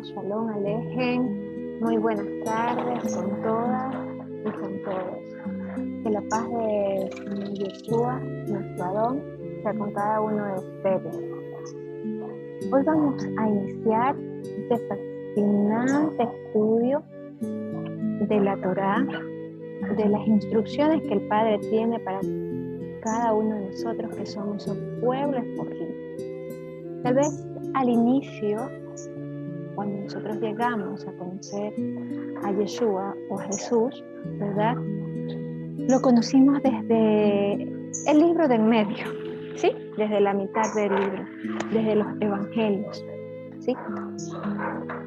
Shalom Alejen. Muy buenas tardes con todas y con todos. Que la paz de Señor Yeshua, nuestro Adón, sea con cada uno de ustedes. Hoy vamos a iniciar este fascinante estudio de la Torá, de las instrucciones que el Padre tiene para cada uno de nosotros que somos un pueblo escogido. Tal vez al inicio, cuando nosotros llegamos a conocer a Yeshua o a Jesús, ¿verdad? Lo conocimos desde el libro del medio, ¿sí? Desde la mitad del libro, desde los evangelios, ¿sí?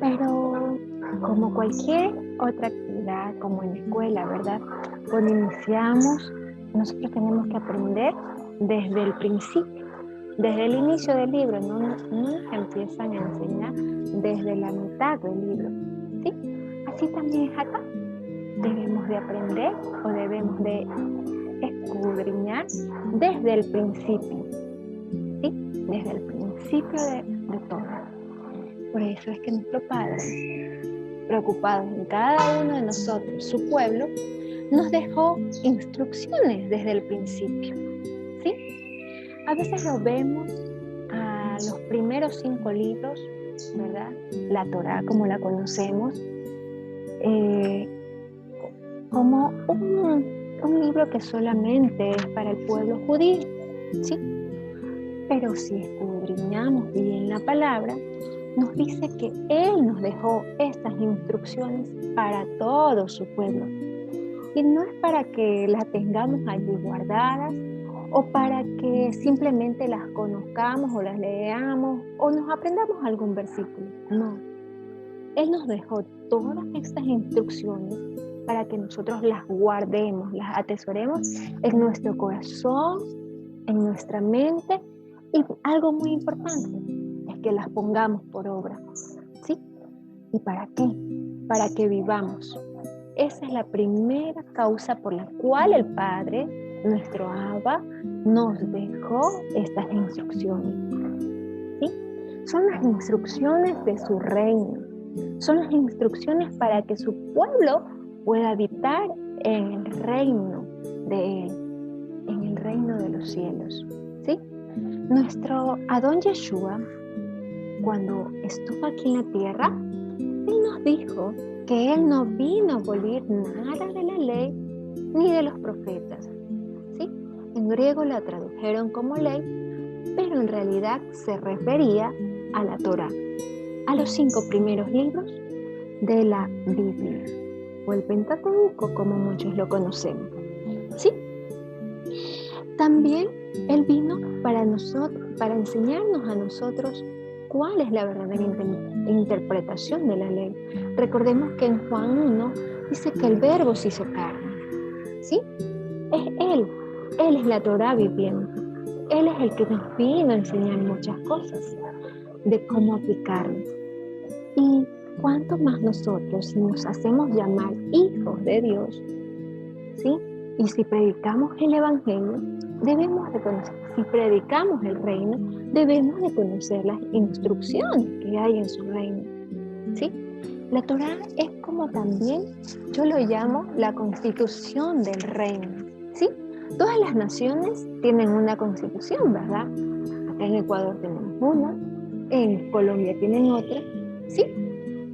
Pero como cualquier otra actividad, como en la escuela, ¿verdad? Cuando iniciamos, nosotros tenemos que aprender desde el principio. Desde el inicio del libro, no nos empiezan a enseñar desde la mitad del libro, ¿sí? Así también es acá. Debemos de aprender o debemos de escudriñar desde el principio, ¿sí? Desde el principio de todo. Por eso es que nuestro Padre, preocupado en cada uno de nosotros, su pueblo, nos dejó instrucciones desde el principio, ¿sí? A veces lo vemos a los primeros 5 libros, ¿verdad? La Torá, como la conocemos, como un libro que solamente es para el pueblo judío, ¿sí? Pero si escudriñamos bien la palabra, nos dice que Él nos dejó estas instrucciones para todo su pueblo. Y no es para que las tengamos allí guardadas, o para que simplemente las conozcamos o las leamos o nos aprendamos algún versículo. No. Él nos dejó todas estas instrucciones para que nosotros las guardemos, las atesoremos en nuestro corazón, en nuestra mente, y algo muy importante es que las pongamos por obra, ¿sí? ¿Y para qué? Para que vivamos. Esa es la primera causa por la cual el Padre, nuestro Abba, nos dejó estas instrucciones, ¿sí? Son las instrucciones de su reino. Son las instrucciones para que su pueblo pueda habitar en el reino de Él, en el reino de los cielos, ¿sí? Nuestro Adón Yeshua, cuando estuvo aquí en la tierra, Él nos dijo que Él no vino a abolir nada de la ley ni de los profetas, ¿sí? En griego la tradujeron como ley, pero en realidad se refería a la Torá, a los 5 primeros libros de la Biblia, o el Pentateuco, como muchos lo conocemos, ¿sí? También Él vino para enseñarnos a nosotros cuál es la verdadera interpretación de la ley. Recordemos que en Juan 1 dice que el verbo se hizo carne, ¿sí? Es Él es la Torá viviente. Él es el que nos vino a enseñar muchas cosas de cómo aplicarlas. Y cuánto más nosotros, si nos hacemos llamar hijos de Dios, ¿sí? Y si predicamos el Evangelio, debemos de conocer, si predicamos el reino, debemos de conocer las instrucciones que hay en su reino, ¿sí? La Torá es como también, yo lo llamo la constitución del reino, ¿sí? Todas las naciones tienen una constitución, ¿verdad? Acá en Ecuador tenemos una, en Colombia tienen otra, ¿sí?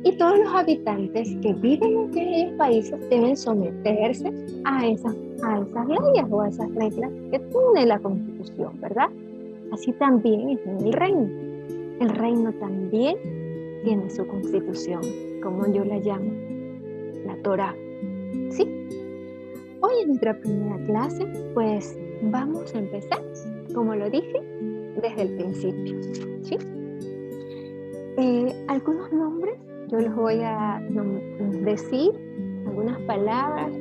Y todos los habitantes que viven en aquellos países deben someterse a esas leyes o a esas reglas que tiene la Constitución, ¿verdad? Así también es en el reino. El reino también tiene su Constitución, como yo la llamo, la Torá, ¿sí? Hoy en nuestra primera clase, pues vamos a empezar, como lo dije, desde el principio, ¿sí? Algunos nombres, yo les voy a decir, algunas palabras,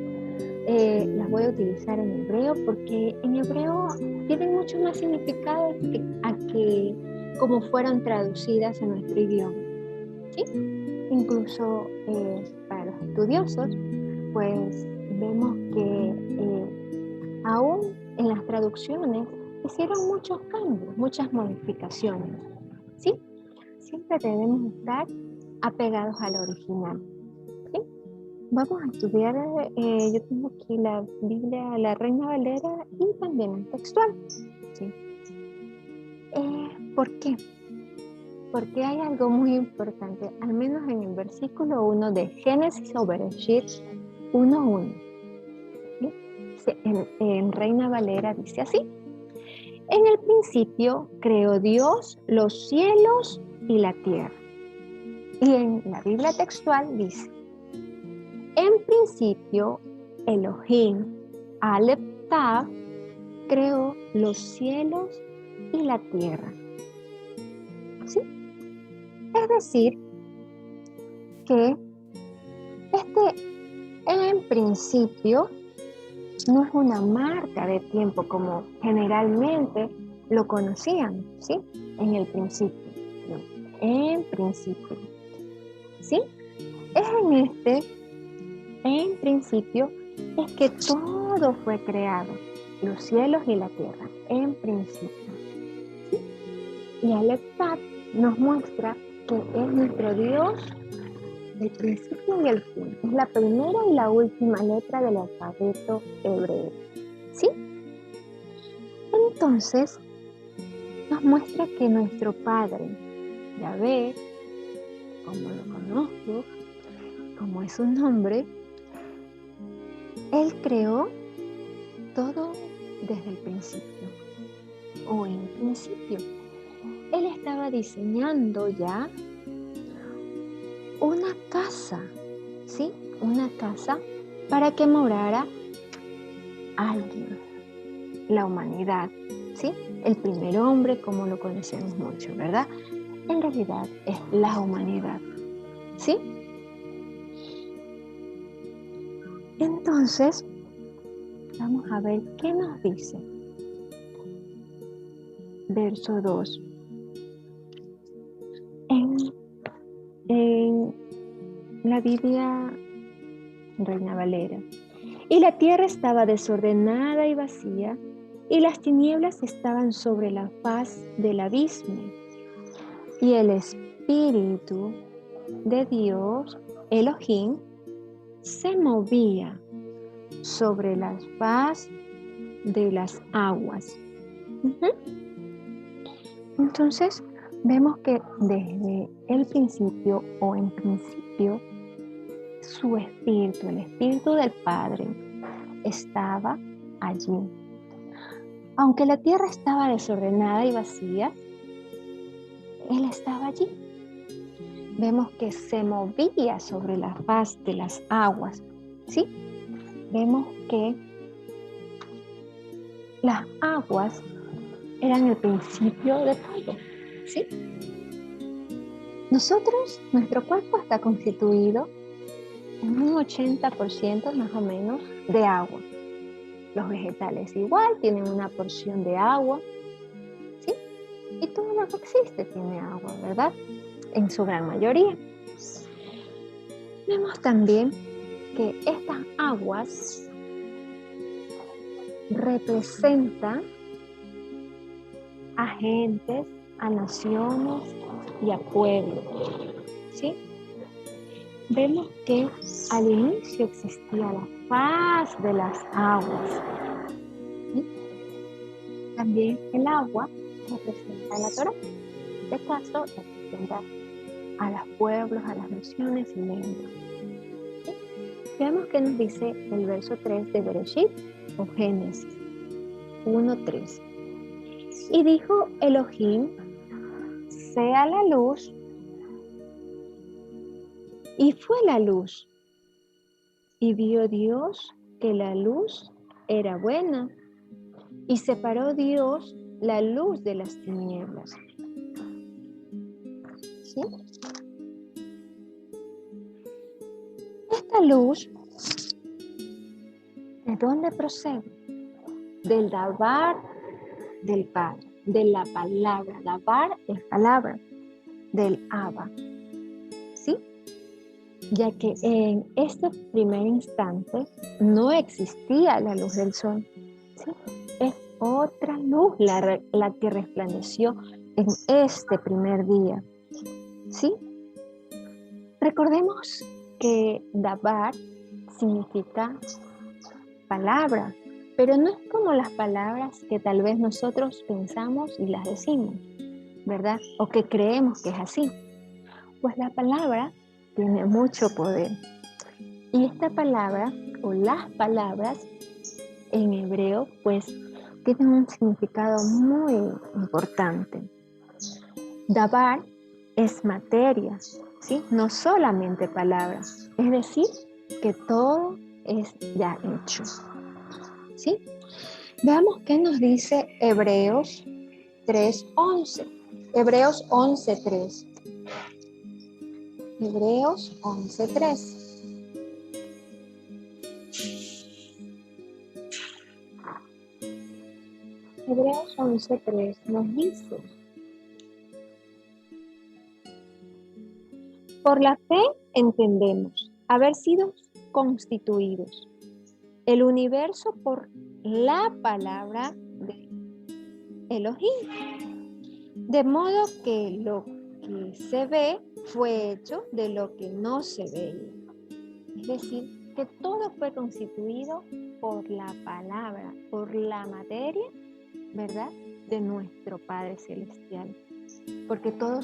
las voy a utilizar en hebreo, porque en hebreo tienen mucho más significado que como fueron traducidas a nuestro idioma, ¿sí? Incluso para los estudiosos, pues vemos que aún en las traducciones hicieron muchos cambios, muchas modificaciones, ¿sí? Siempre debemos estar apegados al original. ¿Sí? Vamos a estudiar, yo tengo aquí la Biblia, la Reina Valera y también el textual. ¿Sí? ¿Por qué? Porque hay algo muy importante, al menos en el versículo 1 de Génesis o Bereshit 1:1. ¿Sí? En Reina Valera dice así: en el principio creó Dios los cielos y la tierra. Y en la Biblia textual dice: en principio Elohim Aleph Tav creó los cielos y la tierra. ¿Sí? Es decir, que en principio no es una marca de tiempo como generalmente lo conocían, ¿sí? En el principio. No, en principio. ¿Sí? Es en principio, es que todo fue creado, los cielos y la tierra, en principio. ¿Sí? Y Aleph Tav nos muestra que es nuestro Dios del principio y el fin. Es la primera y la última letra del alfabeto hebreo. ¿Sí? Entonces, nos muestra que nuestro Padre, Yahvé, como lo conozco, como es su nombre, Él creó todo desde el principio, o en principio. Él estaba diseñando ya una casa, ¿sí? Una casa para que morara alguien, la humanidad, ¿sí? El primer hombre, como lo conocemos mucho, ¿verdad? En realidad es la humanidad, ¿sí? Entonces, vamos a ver qué nos dice. Verso 2. En la Biblia Reina Valera. Y la tierra estaba desordenada y vacía, y las tinieblas estaban sobre la faz del abismo. Y el Espíritu de Dios, Elohim, se movía sobre la faz de las aguas. Entonces, vemos que desde el principio o en principio, su espíritu, el espíritu del Padre, estaba allí. Aunque la tierra estaba desordenada y vacía, Él estaba allí. Vemos que se movía sobre la faz de las aguas, ¿sí? Vemos que las aguas eran el principio de todo, ¿sí? Nuestro cuerpo está constituido en un 80% más o menos de agua. Los vegetales igual tienen una porción de agua, ¿sí? Y todo lo que existe tiene agua, ¿verdad? En su gran mayoría. Vemos también que estas aguas representan a gentes, a naciones y a pueblos, ¿sí? Vemos que al inicio existía la faz de las aguas, ¿sí? También el agua representa a la Torá. En este caso, representa a los pueblos, a las naciones y lenguas. ¿Sí? Veamos qué nos dice el verso 3 de Bereshit o Génesis 1:3. Y dijo Elohim: sea la luz, y fue la luz. Y vio Dios que la luz era buena, y separó Dios la luz de las tinieblas. ¿Sí? Esta luz, ¿de dónde procede? Del Dabar del Padre, de la palabra. Dabar es palabra, del Abba. ¿Sí? Ya que en este primer instante no existía la luz del sol. ¿Sí? Es otra luz la que resplandeció en este primer día. ¿Sí? Recordemos que dabar significa palabra, pero no es como las palabras que tal vez nosotros pensamos y las decimos, ¿verdad? O que creemos que es así. Pues la palabra tiene mucho poder. Y esta palabra, o las palabras, en hebreo, pues tienen un significado muy importante. Dabar es materia, ¿sí? No solamente palabras. Es decir, que todo es ya hecho, ¿sí? Veamos qué nos dice Hebreos 3:11. Hebreos 11:3. Hebreos 11:3. Hebreos 11:3 nos dice: por la fe entendemos haber sido constituidos el universo por la palabra de Elohim, de modo que lo que se ve fue hecho de lo que no se veía. Es decir, que todo fue constituido por la palabra, por la materia, ¿verdad?, de nuestro Padre Celestial. Porque todo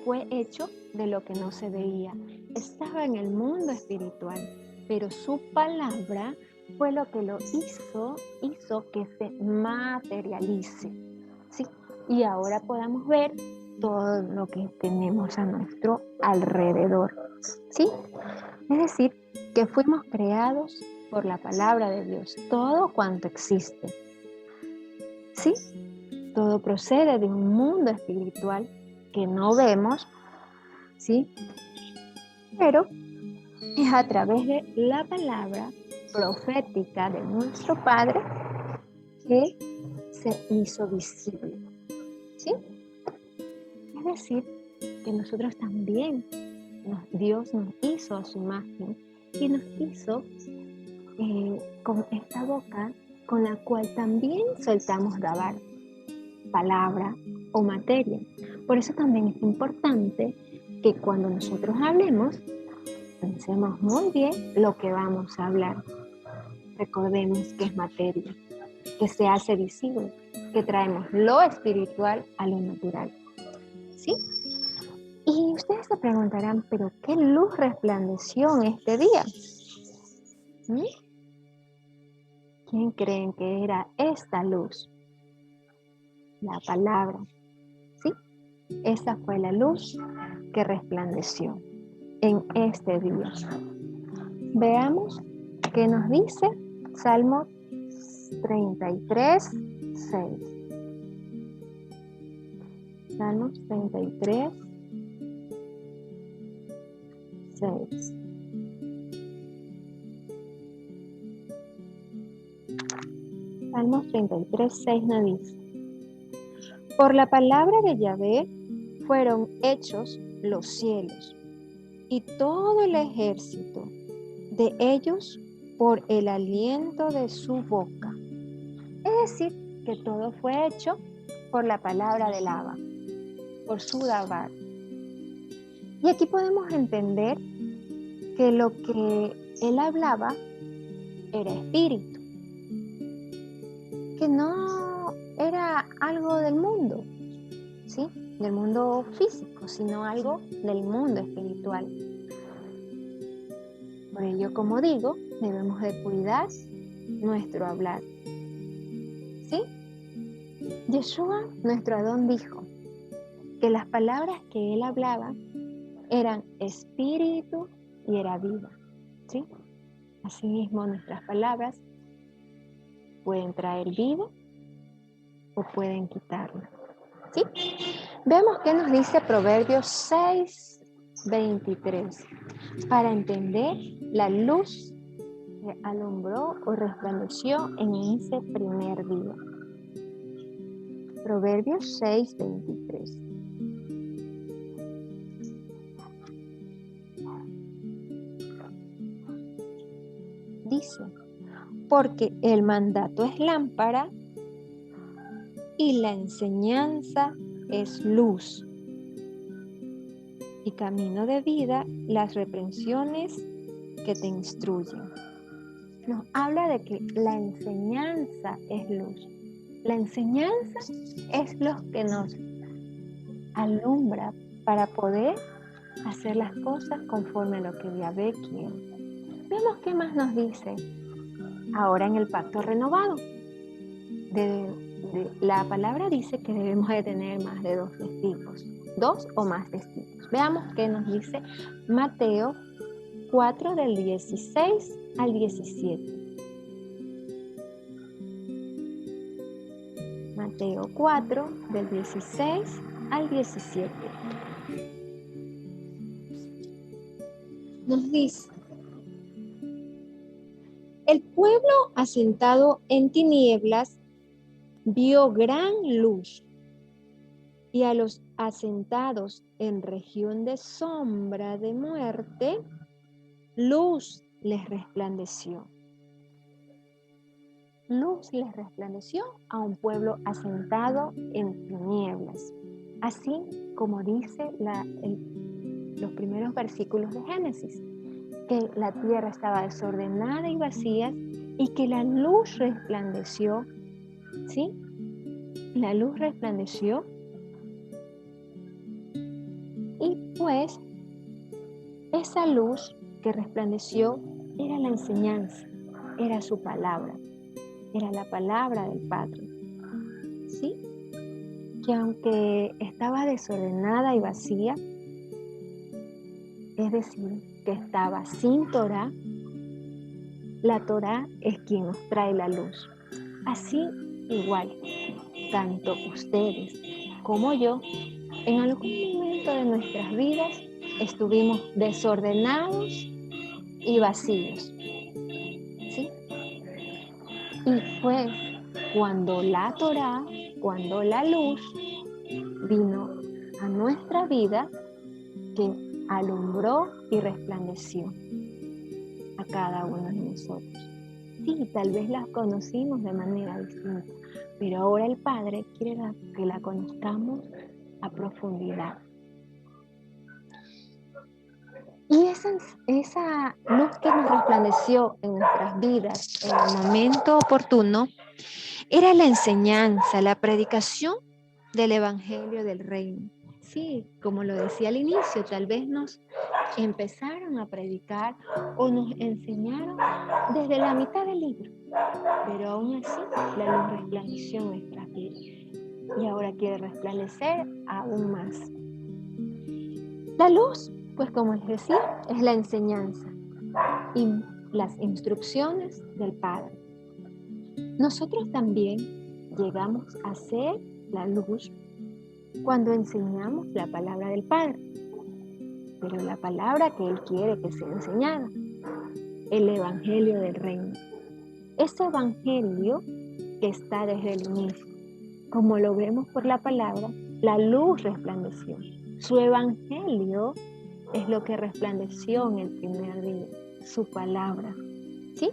fue hecho de lo que no se veía. Estaba en el mundo espiritual, pero su palabra fue lo que lo hizo que se materialice, ¿sí? Y ahora podamos ver todo lo que tenemos a nuestro alrededor, ¿sí? Es decir, que fuimos creados por la palabra de Dios, todo cuanto existe, ¿sí? Todo procede de un mundo espiritual que no vemos, ¿sí? Pero es a través de la palabra profética de nuestro Padre que se hizo visible, ¿sí? Es decir, que nosotros también, Dios nos hizo a su imagen y nos hizo con esta boca con la cual también soltamos dabar, palabra o materia. Por eso también es importante que cuando nosotros hablemos, pensemos muy bien lo que vamos a hablar. Recordemos que es materia, que se hace visible, que traemos lo espiritual a lo natural, ¿sí? Y ustedes se preguntarán, ¿pero qué luz resplandeció en este día? ¿Mm? ¿Quién creen que era esta luz? La palabra, ¿sí? Esa fue la luz que resplandeció en este día. Veamos qué nos dice Salmo 33:6. Salmos 33:6. Salmos 33:6 nos dice: por la palabra de Yahvé fueron hechos los cielos y todo el ejército de ellos por el aliento de su boca. Es decir, que todo fue hecho por la palabra del Abba, por su dabar. Y aquí podemos entender que lo que él hablaba era espíritu, que no era algo del mundo, ¿sí?, del mundo físico, sino algo del mundo espiritual. Por ello, como digo, debemos de cuidar nuestro hablar, ¿sí? Yeshua, nuestro Adón, dijo que las palabras que él hablaba eran espíritu y era vida, ¿sí? Asimismo, nuestras palabras pueden traer vida o pueden quitarla, ¿sí? Veamos qué nos dice Proverbios 6:23 para entender la luz que alumbró o resplandeció en ese primer día. Proverbios 6:23. Dice: porque el mandato es lámpara y la enseñanza es luz. y camino de vida las reprensiones que te instruyen. Nos habla de que la enseñanza es luz. La enseñanza es lo que nos alumbra para poder hacer las cosas conforme a lo que Yahvé quiere. Vemos qué más nos dice ahora en el pacto renovado. La palabra dice que debemos de tener más de 2 testigos, 2 o más testigos. Veamos qué nos dice Mateo 4 del 16 al 17. Mateo 4 del 16 al 17. Nos dice: el pueblo asentado en tinieblas vio gran luz, y a los asentados en región de sombra de muerte, luz les resplandeció. Luz les resplandeció a un pueblo asentado en tinieblas. Así como dice los primeros versículos de Génesis, que la tierra estaba desordenada y vacía y que la luz resplandeció, ¿sí? La luz resplandeció y pues esa luz que resplandeció era la enseñanza, era su palabra, era la palabra del Padre, ¿sí? Que aunque estaba desordenada y vacía, es decir, que estaba sin Torá, la Torá es quien nos trae la luz. Así igual, tanto ustedes como yo, en algún momento de nuestras vidas estuvimos desordenados y vacíos, ¿sí? Y pues cuando la Torá, cuando la luz vino a nuestra vida, que alumbró y resplandeció a cada uno de nosotros. Sí, tal vez las conocimos de manera distinta, pero ahora el Padre quiere que la conozcamos a profundidad. Y esa luz que nos resplandeció en nuestras vidas en el momento oportuno era la enseñanza, la predicación del Evangelio del Reino. Sí, como lo decía al inicio, tal vez nos empezaron a predicar o nos enseñaron desde la mitad del libro, pero aún así la luz resplandeció en nuestras vidas y ahora quiere resplandecer aún más. La luz, pues como les decía, es la enseñanza y las instrucciones del Padre. Nosotros también llegamos a ser la luz cuando enseñamos la palabra del Padre, pero la palabra que Él quiere que sea enseñada, el Evangelio del Reino. Ese Evangelio que está desde el inicio, como lo vemos por la palabra, la luz resplandeció. Su Evangelio es lo que resplandeció en el primer día, su palabra, ¿sí?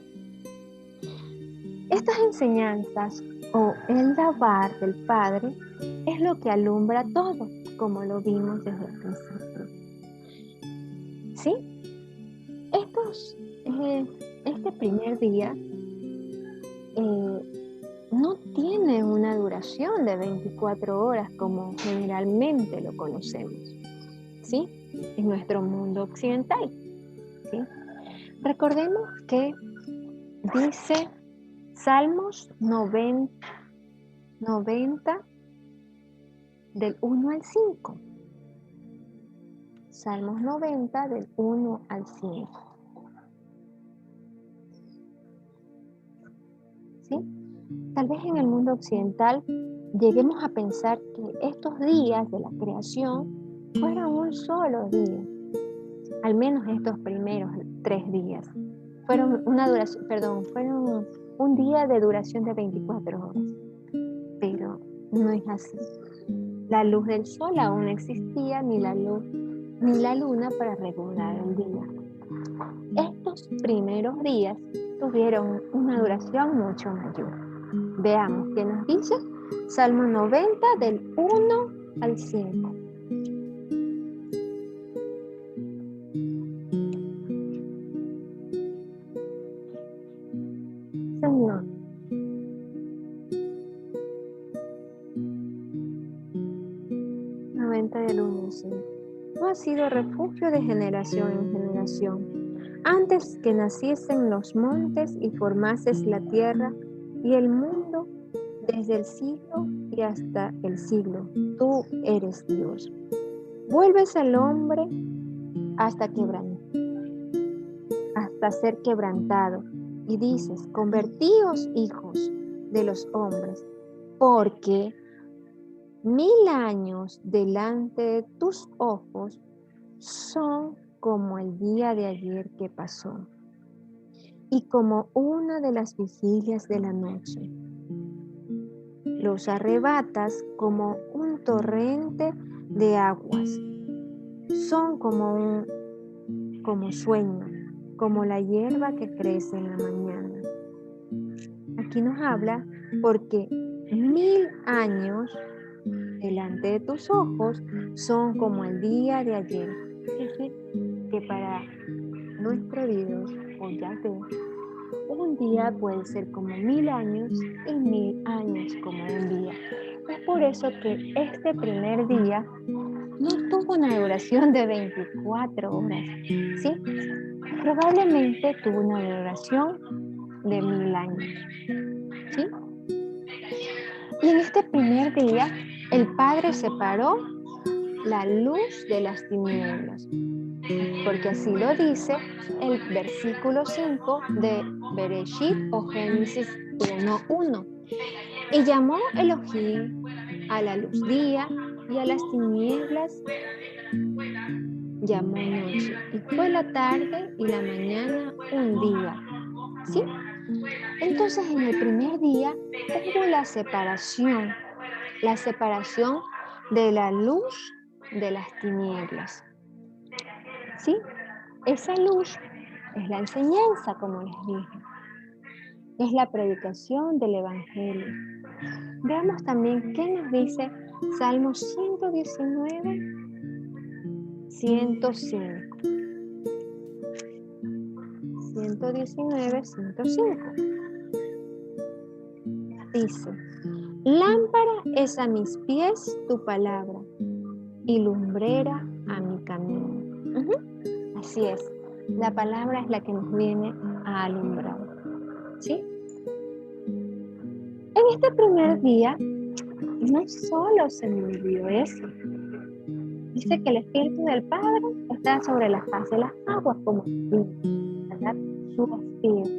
Estas enseñanzas o el dabar del Padre es lo que alumbra todo, como lo vimos desde el principio. ¿Sí? Este primer día no tiene una duración de 24 horas como generalmente lo conocemos, ¿sí? En nuestro mundo occidental, ¿sí? Recordemos que dice Salmos 90 del 1 al 5. Salmos 90 del 1 al 5. ¿Sí? Tal vez en el mundo occidental lleguemos a pensar que estos días de la creación fueron un solo día. Al menos estos primeros 3 días. Fueron un día de duración de 24 horas. Pero no es así. La luz del sol aún no existía, ni la luna para regular el día. Estos primeros días tuvieron una duración mucho mayor. Veamos qué nos dice Salmo 90 del 1 al 5. cuenta del 1 en 5. Tú has sido refugio de generación en generación. Antes que naciesen los montes y formases la tierra y el mundo, desde el siglo y hasta el siglo, tú eres Dios. Vuelves al hombre hasta ser quebrantado y dices, convertíos hijos de los hombres, porque 1000 años delante de tus ojos son como el día de ayer que pasó y como una de las vigilias de la noche. Los arrebatas como un torrente de aguas. Son como sueño, como la hierba que crece en la mañana. Aquí nos habla porque 1000 años delante de tus ojos son como el día de ayer. Es decir, que para nuestro Dios, o Yahvé, un día puede ser como 1000 años y 1000 años como un día. Es por eso que este primer día no tuvo una duración de 24 horas, ¿sí? Probablemente tuvo una duración de 1000 años, ¿sí? Y en este primer día, el Padre separó la luz de las tinieblas, porque así lo dice el versículo 5 de Bereshit o Génesis 1:1. Y llamó Elohim a la luz día y a las tinieblas llamó noche. Y fue la tarde y la mañana un día. ¿Sí? Entonces en el primer día hubo la separación de la luz de las tinieblas. ¿Sí? Esa luz es la enseñanza, como les dije. Es la predicación del Evangelio. Veamos también qué nos dice Salmo 119, 105. 119, 105. Dice, lámpara es a mis pies tu palabra y lumbrera a mi camino. Así es, la palabra es la que nos viene a alumbrar. ¿Sí? En este primer día, no solo se me olvidó eso. Dice que el Espíritu del Padre está sobre la faz de las aguas como ¿verdad? Su Espíritu.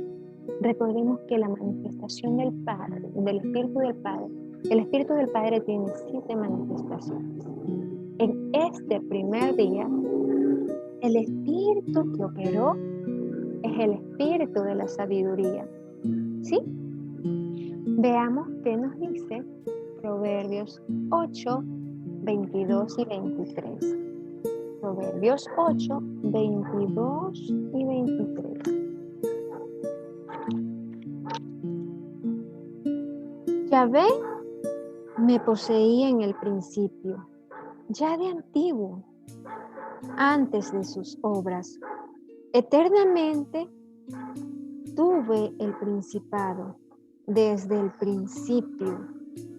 Recordemos que la manifestación del Padre, del Espíritu del Padre, el Espíritu del Padre tiene 7 manifestaciones. En este primer día, el Espíritu que operó es el Espíritu de la sabiduría. ¿Sí? Veamos qué nos dice Proverbios 8, 22 y 23. Proverbios 8, 22 y 23. Yahvé me poseía en el principio, ya de antiguo, antes de sus obras. Eternamente tuve el principado, desde el principio,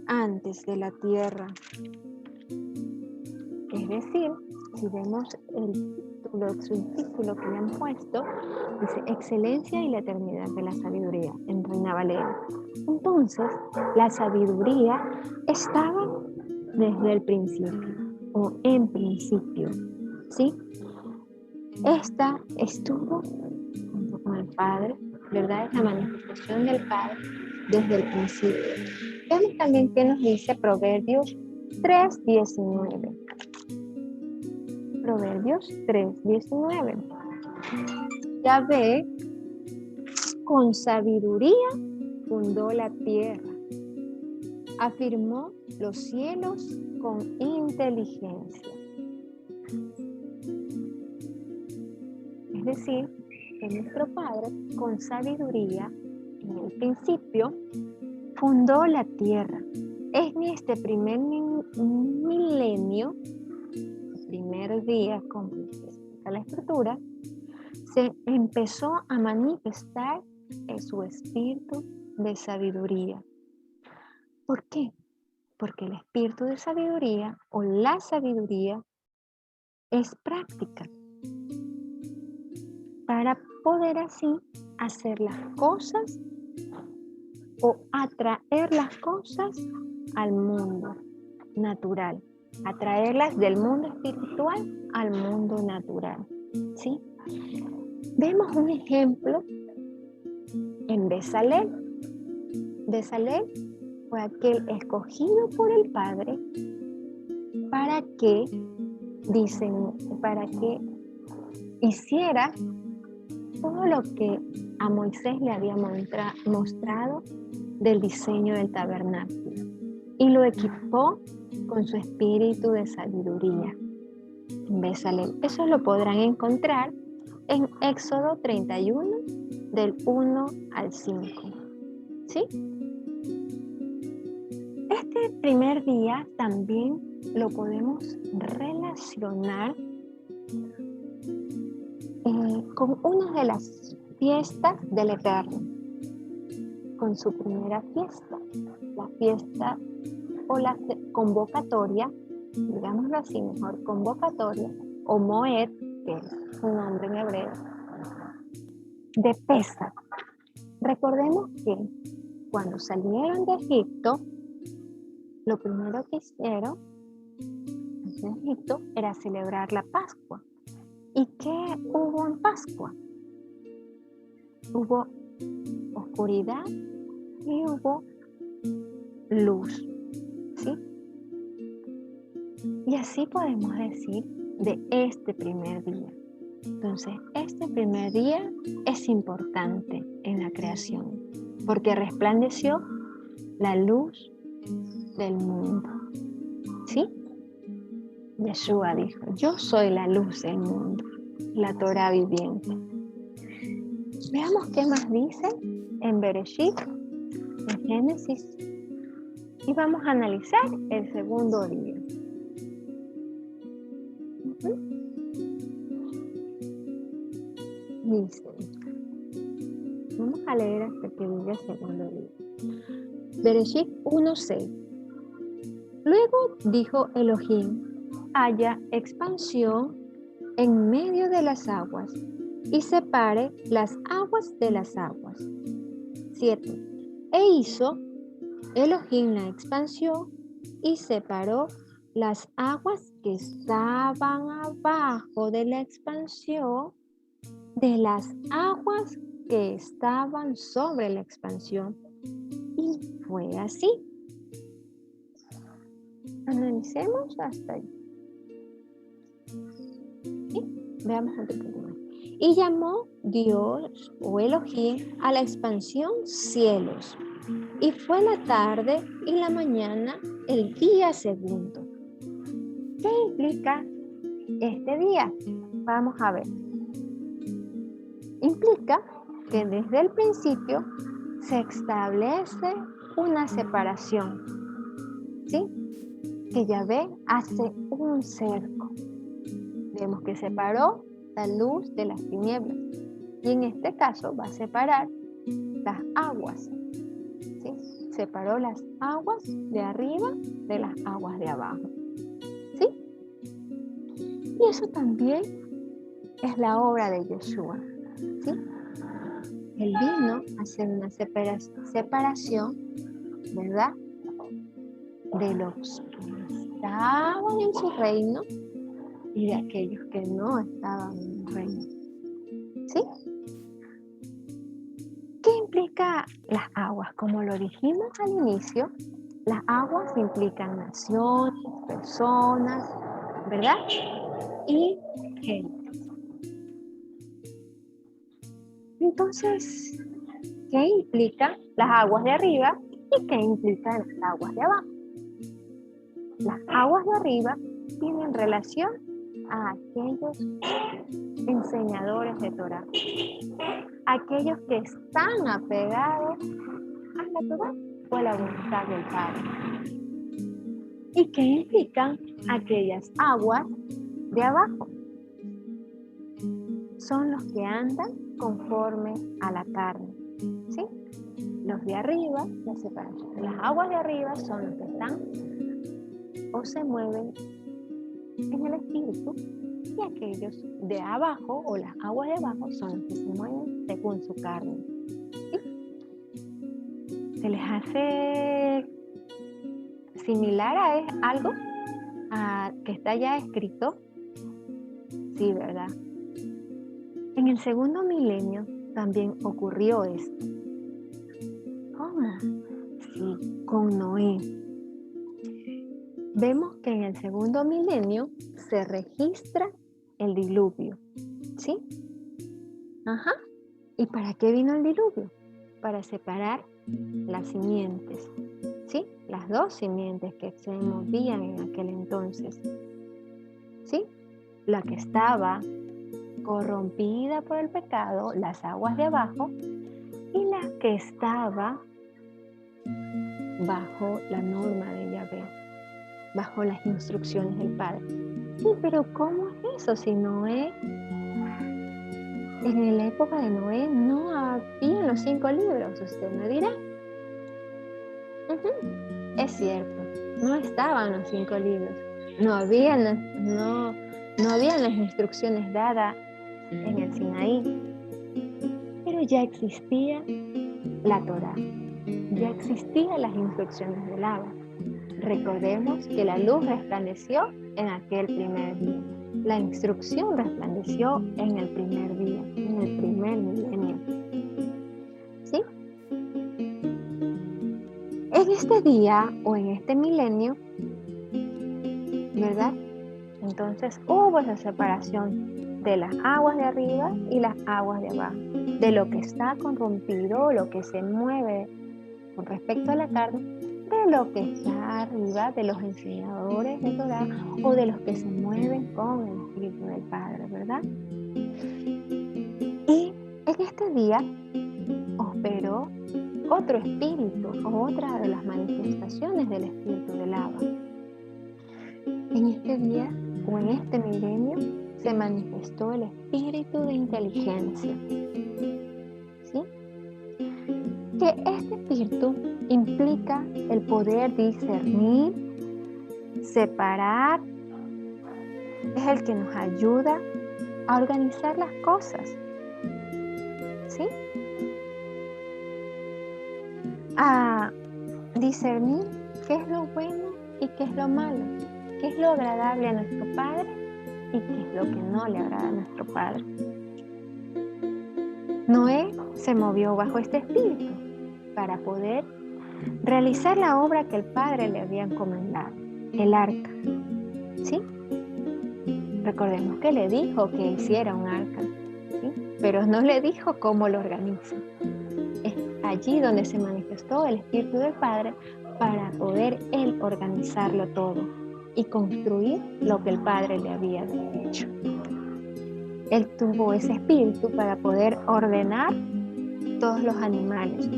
antes de la tierra. Es decir, si vemos el subtítulo que le han puesto, dice excelencia y la eternidad de la sabiduría en Reina Valera. Entonces, la sabiduría estaba desde el principio o en principio, ¿sí? Esta estuvo junto con el Padre, ¿verdad? Es la manifestación del Padre desde el principio. Veamos también qué nos dice Proverbios 3:19. Proverbios 3:19. Yahvé con sabiduría fundó la tierra, afirmó los cielos con inteligencia. Es decir, que nuestro Padre con sabiduría en el principio fundó la tierra. En este primer milenio, el primer día, como explica la Escritura, se empezó a manifestar su espíritu de sabiduría. ¿Por qué? Porque el espíritu de sabiduría o la sabiduría es práctica para poder así hacer las cosas o atraer las cosas al mundo natural, atraerlas del mundo espiritual al mundo natural, ¿sí? Vemos un ejemplo en Bezalel. Bezalel fue aquel escogido por el Padre para que hiciera todo lo que a Moisés le había mostrado del diseño del tabernáculo y lo equipó con su espíritu de sabiduría. Bezalel. Eso lo podrán encontrar en Éxodo 31 del 1 al 5. ¿Sí? Este primer día también lo podemos relacionar con una de las fiestas del Eterno, con su primera fiesta, la fiesta o la convocatoria, digámoslo así mejor, convocatoria o Moed, que es un nombre en hebreo, de Pesach. Recordemos que cuando salieron de Egipto, lo primero que hicieron en Egipto era celebrar la Pascua. ¿Y qué hubo en Pascua? Hubo oscuridad y hubo luz, ¿sí? Y así podemos decir de este primer día. Entonces, este primer día es importante en la creación, porque resplandeció la luz del mundo, ¿sí? Yeshua dijo, yo soy la luz del mundo, la Torá viviente. Veamos qué más dice en Bereshit, en Génesis, y vamos a analizar el segundo día. Dice, vamos a leer hasta que diga el segundo día. Bereshit 1:6. Luego dijo Elohim, haya expansión en medio de las aguas y separe las aguas de las aguas. 7. E hizo Elohim la expansión y separó las aguas que estaban abajo de la expansión de las aguas que estaban sobre la expansión. Y fue así. Analicemos hasta ahí. ¿Sí? Veamos un poquito más. Y llamó Dios o Elohim a la expansión cielos. Y fue la tarde y la mañana el día segundo. ¿Qué implica este día? Vamos a ver. Implica que desde el principio se establece una separación, ¿sí? Que Yahvé hace un cerco. Vemos que separó la luz de las tinieblas. Y en este caso va a separar las aguas, ¿sí? Separó las aguas de arriba de las aguas de abajo, ¿sí? Y eso también es la obra de Yeshua, ¿sí? Él vino a hacer una separación, ¿verdad? De los que estaban en su reino y de aquellos que no estaban en el reino, ¿sí? ¿Qué implica las aguas? Como lo dijimos al inicio, las aguas implican naciones, personas, ¿verdad? Y gente. Entonces, ¿qué implica las aguas de arriba y qué implican las aguas de abajo? Las aguas de arriba tienen relación a aquellos enseñadores de Torah, aquellos que están apegados a la Torah o a la voluntad del Padre. ¿Y qué implican aquellas aguas de abajo? Son los que andan conforme a la carne, ¿sí? Los de arriba, la separación. Las aguas de arriba son los que están o se mueven en el espíritu, y aquellos de abajo o las aguas de abajo son los que se mueven según su carne. ¿Sí? ¿Se les hace similar a algo que está ya escrito? Sí, ¿verdad? En el segundo milenio también ocurrió esto. ¿Cómo? Sí, con Noé. Vemos que en el segundo milenio se registra el diluvio, ¿sí? Ajá. ¿Y para qué vino el diluvio? Para separar las simientes, ¿sí? Las dos simientes que se movían en aquel entonces, ¿sí? La que estaba corrompida por el pecado, las aguas de abajo, y la que estaba bajo la norma de Yahvé, bajo las instrucciones del Padre. Sí, pero ¿cómo es eso? Si Noé, en la época de Noé no había los 5 libros, usted me dirá. Es cierto, no estaban los 5 libros, no habían las instrucciones dadas en el Sinaí, pero ya existía la Torá, ya existían las instrucciones del agua. Recordemos que la luz resplandeció en aquel primer día. La instrucción resplandeció en el primer día, en el primer milenio. ¿Sí? En este día o en este milenio, ¿verdad? Entonces hubo esa separación de las aguas de arriba y las aguas de abajo, de lo que está corrompido, lo que se mueve con respecto a la carne, de lo que está arriba, de los enseñadores de Torá o de los que se mueven con el Espíritu del Padre, ¿verdad? Y en este día operó otro espíritu, otra de las manifestaciones del Espíritu del Abba. En este día o en este milenio se manifestó el espíritu de inteligencia. ¿Sí? Que este espíritu implica el poder discernir, separar, es el que nos ayuda a organizar las cosas, ¿sí? A discernir qué es lo bueno y qué es lo malo, qué es lo agradable a nuestro Padre y qué es lo que no le agrada a nuestro Padre. Noé se movió bajo este espíritu para poder realizar la obra que el Padre le había encomendado, el arca, ¿sí? Recordemos que le dijo que hiciera un arca, ¿sí? Pero no le dijo cómo lo organiza. Es allí donde se manifestó el Espíritu del Padre para poder él organizarlo todo y construir lo que el Padre le había dicho. Él tuvo ese espíritu para poder ordenar todos los animales,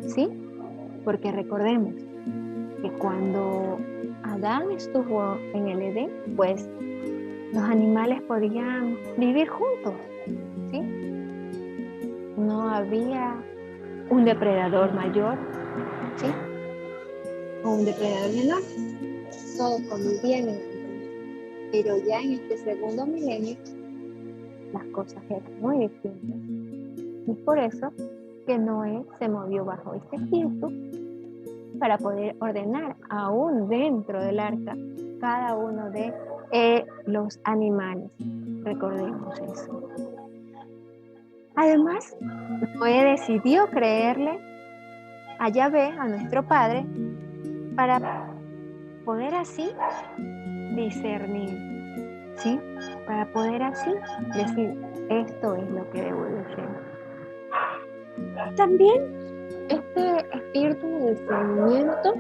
¿sí? Porque recordemos que cuando Adán estuvo en el Edén, pues los animales podían vivir juntos, ¿sí? No había un depredador mayor, ¿sí? O un depredador menor. Todos convivían en el. Pero ya en este segundo milenio las cosas eran muy distintas. Y es por eso que Noé se movió bajo este espíritu para poder ordenar aún dentro del arca cada uno de los animales. Recordemos eso. Además, Noé decidió creerle a Yahvé, a nuestro Padre, para poder así discernir, ¿sí? Para poder así decir, esto es lo que debo de hacer. También este espíritu de discernimiento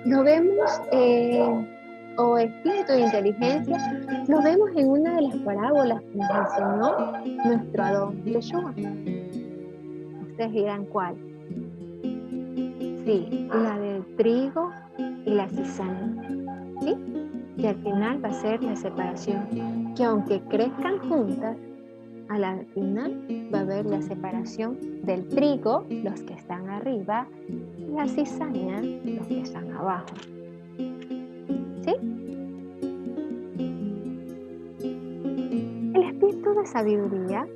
lo vemos, o espíritu de inteligencia, lo vemos en una de las parábolas que nos enseñó nuestro Adón Yeshua. Ustedes dirán cuál. Sí, la del trigo y la cizaña, ¿sí? Que al final va a ser la separación, que aunque crezcan juntas, a la final va a haber la separación del trigo, los que están arriba, y la cizaña, los que están abajo. ¿Sí? El espíritu de sabiduría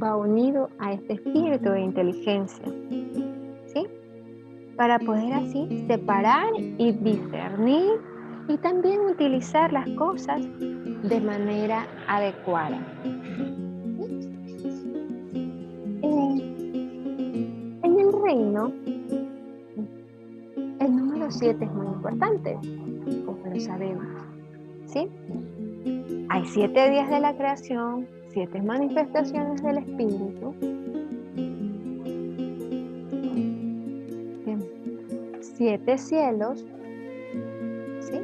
va unido a este espíritu de inteligencia, ¿sí? Para poder así separar y discernir y también utilizar las cosas de manera adecuada. En el reino, el número 7 es muy importante, como lo sabemos, ¿sí? Hay 7 días de la creación, 7 manifestaciones del Espíritu, 7 cielos, ¿sí?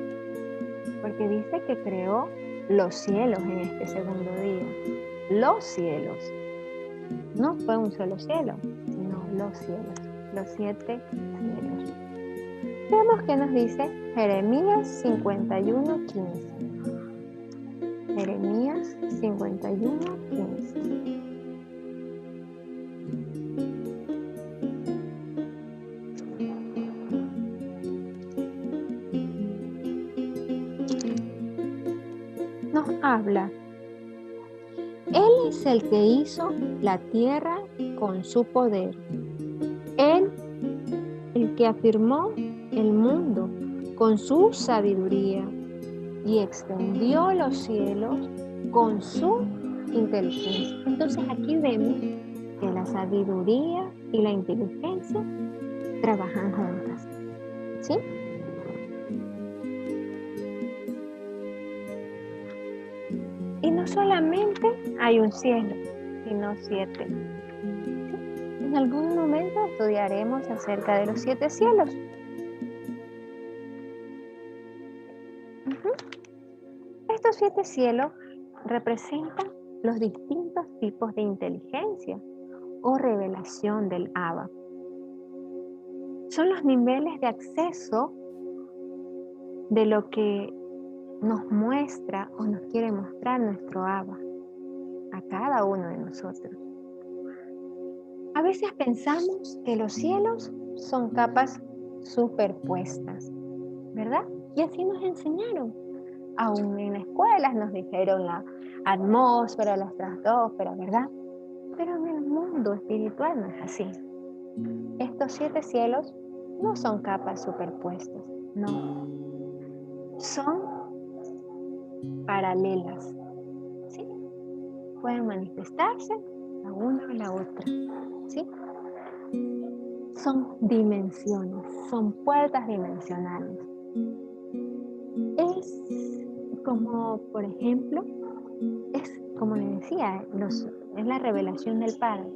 Porque dice que creó los cielos en este segundo día. Los cielos. No fue un solo cielo, sino los cielos. Los 7 cielos. Veamos qué nos dice Jeremías 51:15. Jeremías 51:15. Nos habla. Él es el que hizo la tierra con su poder. Él, el que afirmó el mundo con su sabiduría y extendió los cielos con su inteligencia. Entonces aquí vemos que la sabiduría y la inteligencia trabajan juntas, ¿sí? Y no solamente hay un cielo, sino 7. ¿Sí? En algún momento estudiaremos acerca de los 7 cielos. Estos 7 cielos representan los distintos tipos de inteligencia o revelación del Abba. Son los niveles de acceso de lo que nos muestra o nos quiere mostrar nuestro Abba a cada uno de nosotros. A veces pensamos que los cielos son capas superpuestas, ¿verdad? Y así nos enseñaron. Aún en escuelas nos dijeron la atmósfera, la estratosfera, ¿verdad? Pero en el mundo espiritual no es así. Estos 7 cielos no son capas superpuestas, no. Son paralelas, ¿sí? Pueden manifestarse la una a la otra, ¿sí? Son dimensiones, son puertas dimensionales. Es como, por ejemplo, es como le decía, es la revelación del Padre.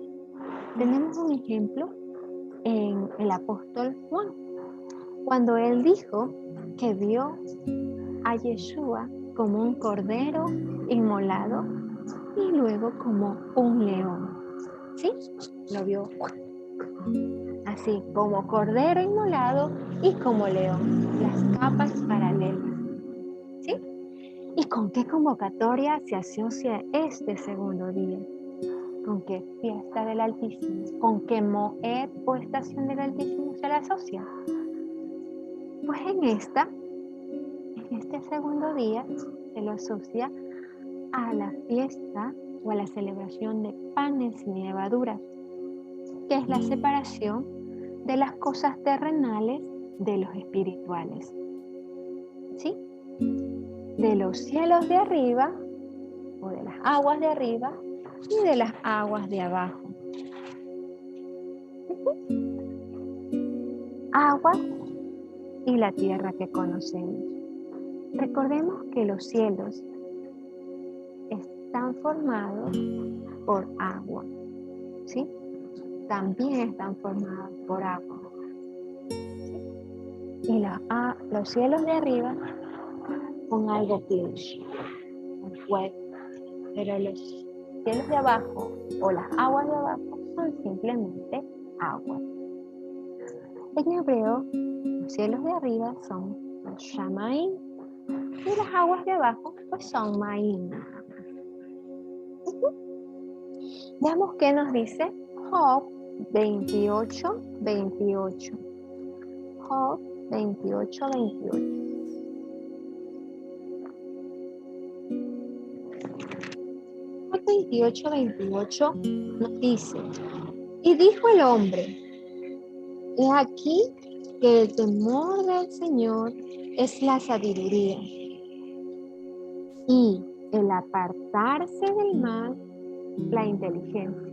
Tenemos un ejemplo en el apóstol Juan, cuando él dijo que vio a Yeshua como un cordero inmolado y luego como un león. ¿Sí? Lo vio así, como cordero inmolado y como león, las capas paralelas. ¿Sí? ¿Y con qué convocatoria se asocia este segundo día? ¿Con qué fiesta del Altísimo? ¿Con qué Moed o estación del Altísimo se la asocia? Pues en este segundo día se lo asocia a la fiesta o a la celebración de panes sin levaduras, que es la separación de las cosas terrenales de los espirituales. ¿Sí? De los cielos de arriba o de las aguas de arriba y de las aguas de abajo. Agua y la tierra que conocemos. Recordemos que los cielos están formados por agua, ¿sí? También están formados por agua. ¿Sí? Y los cielos de arriba con algo plus, con fuego. Pero los cielos de abajo o las aguas de abajo son simplemente agua. En hebreo, los cielos de arriba son los Shamaim y las aguas de abajo pues son Maim. Veamos qué nos dice Job 28:28. Job 28:28. 28 nos dice, y dijo el hombre, he aquí que el temor del Señor es la sabiduría y el apartarse del mal, la inteligencia.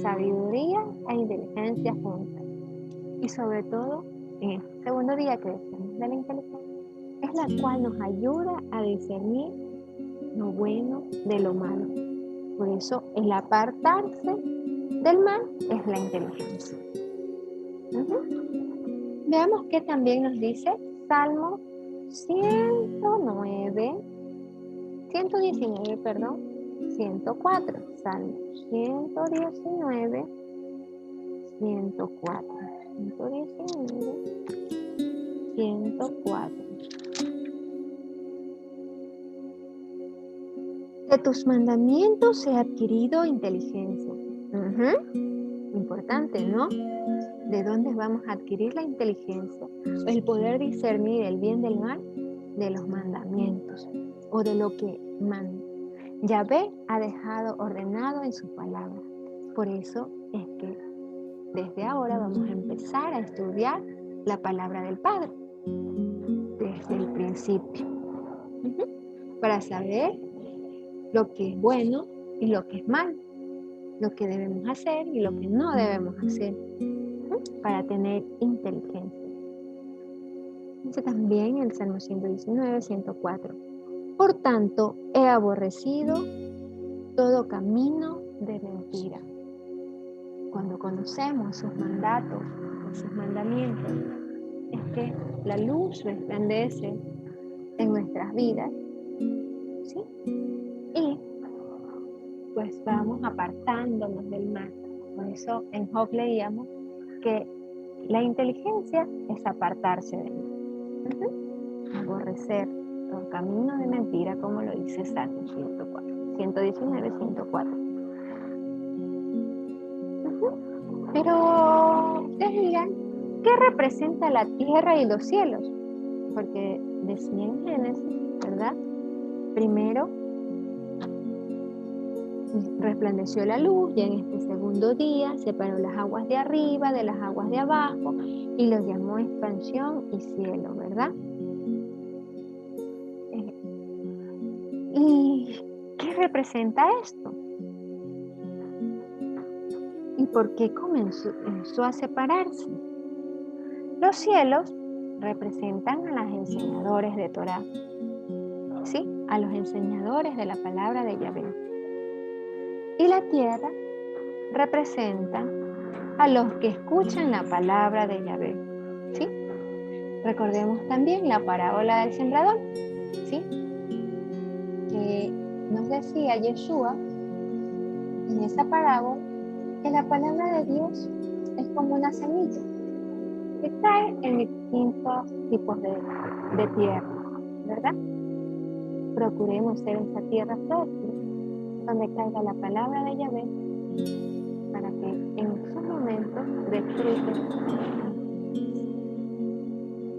Sabiduría e inteligencia juntas. Y sobre todo, en este segundo día que decimos de la inteligencia, es la cual nos ayuda a discernir lo bueno de lo malo. Por eso, el apartarse del mal es la inteligencia. Veamos qué también nos dice Salmo 104. Salmo 119, 104. 119, 104. De tus mandamientos he adquirido inteligencia. Importante, ¿no? ¿De dónde vamos a adquirir la inteligencia? El poder discernir el bien del mal de los mandamientos o de lo que Yahvé ha dejado ordenado en su palabra. Por eso es que desde ahora vamos a empezar a estudiar la palabra del Padre desde el principio para saber lo que es bueno y lo que es malo, lo que debemos hacer y lo que no debemos hacer, para tener inteligencia. Dice también el Salmo 119, 104. Por tanto, he aborrecido todo camino de mentira. Cuando conocemos sus mandatos, sus mandamientos, es que la luz resplandece en nuestras vidas, ¿sí? Y pues vamos apartándonos del mal. Por eso en Job leíamos que la inteligencia es apartarse del mal. Aborrecer todo camino de mentira, como lo dice Salmo 119, 104. Pero ustedes dirán, ¿qué representa la tierra y los cielos? Porque decía en Génesis, ¿verdad? Primero resplandeció la luz y en este segundo día separó las aguas de arriba de las aguas de abajo y los llamó expansión y cielo, ¿verdad? ¿Y qué representa esto? ¿Y por qué comenzó a separarse? Los cielos representan a los enseñadores de Torá, ¿sí? A los enseñadores de la palabra de Yahvé. Y la tierra representa a los que escuchan la palabra de Yahvé, ¿sí? Recordemos también la parábola del sembrador, ¿sí? Que nos decía Yeshua en esa parábola que la palabra de Dios es como una semilla que cae en distintos tipos de tierra, ¿verdad? Procuremos ser esa tierra fértil donde caiga la palabra de Yahvé para que en su momento dé fruto.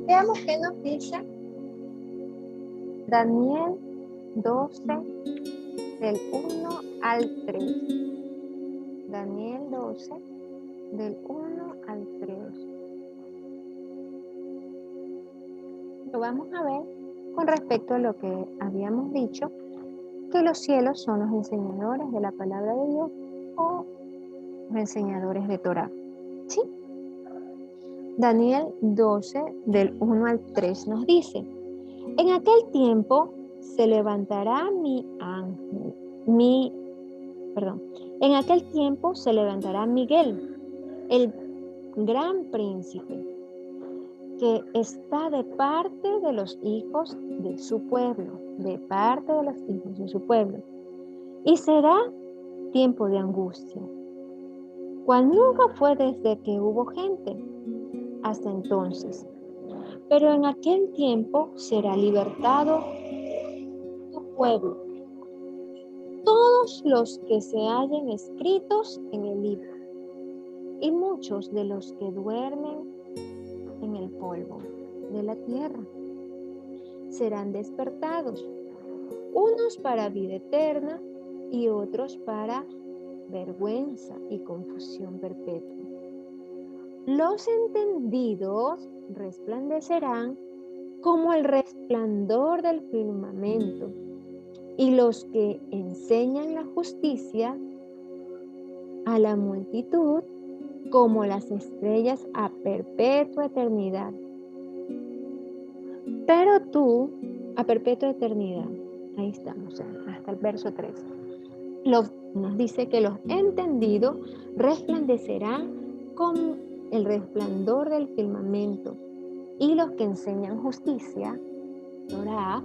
Veamos qué nos dice Daniel 12 del 1 al 3. Daniel 12 del 1 al 3. Lo vamos a ver con respecto a lo que habíamos dicho, que los cielos son los enseñadores de la palabra de Dios o los enseñadores de Torá, ¿sí? Daniel 12 del 1 al 3 nos dice, en aquel tiempo se levantará en aquel tiempo se levantará Miguel, el gran príncipe, que está de parte de los hijos de su pueblo, y será tiempo de angustia, cual nunca fue desde que hubo gente hasta entonces, pero en aquel tiempo será libertado tu pueblo, todos los que se hallen escritos en el libro, y muchos de los que duermen en el polvo de la tierra serán despertados, unos para vida eterna y otros para vergüenza y confusión perpetua. Los entendidos resplandecerán como el resplandor del firmamento, y los que enseñan la justicia a la multitud como las estrellas a perpetua eternidad. Pero tú, a perpetua eternidad, ahí estamos, hasta el verso 3. Nos dice que los entendidos resplandecerán como el resplandor del firmamento, y los que enseñan justicia, Torah,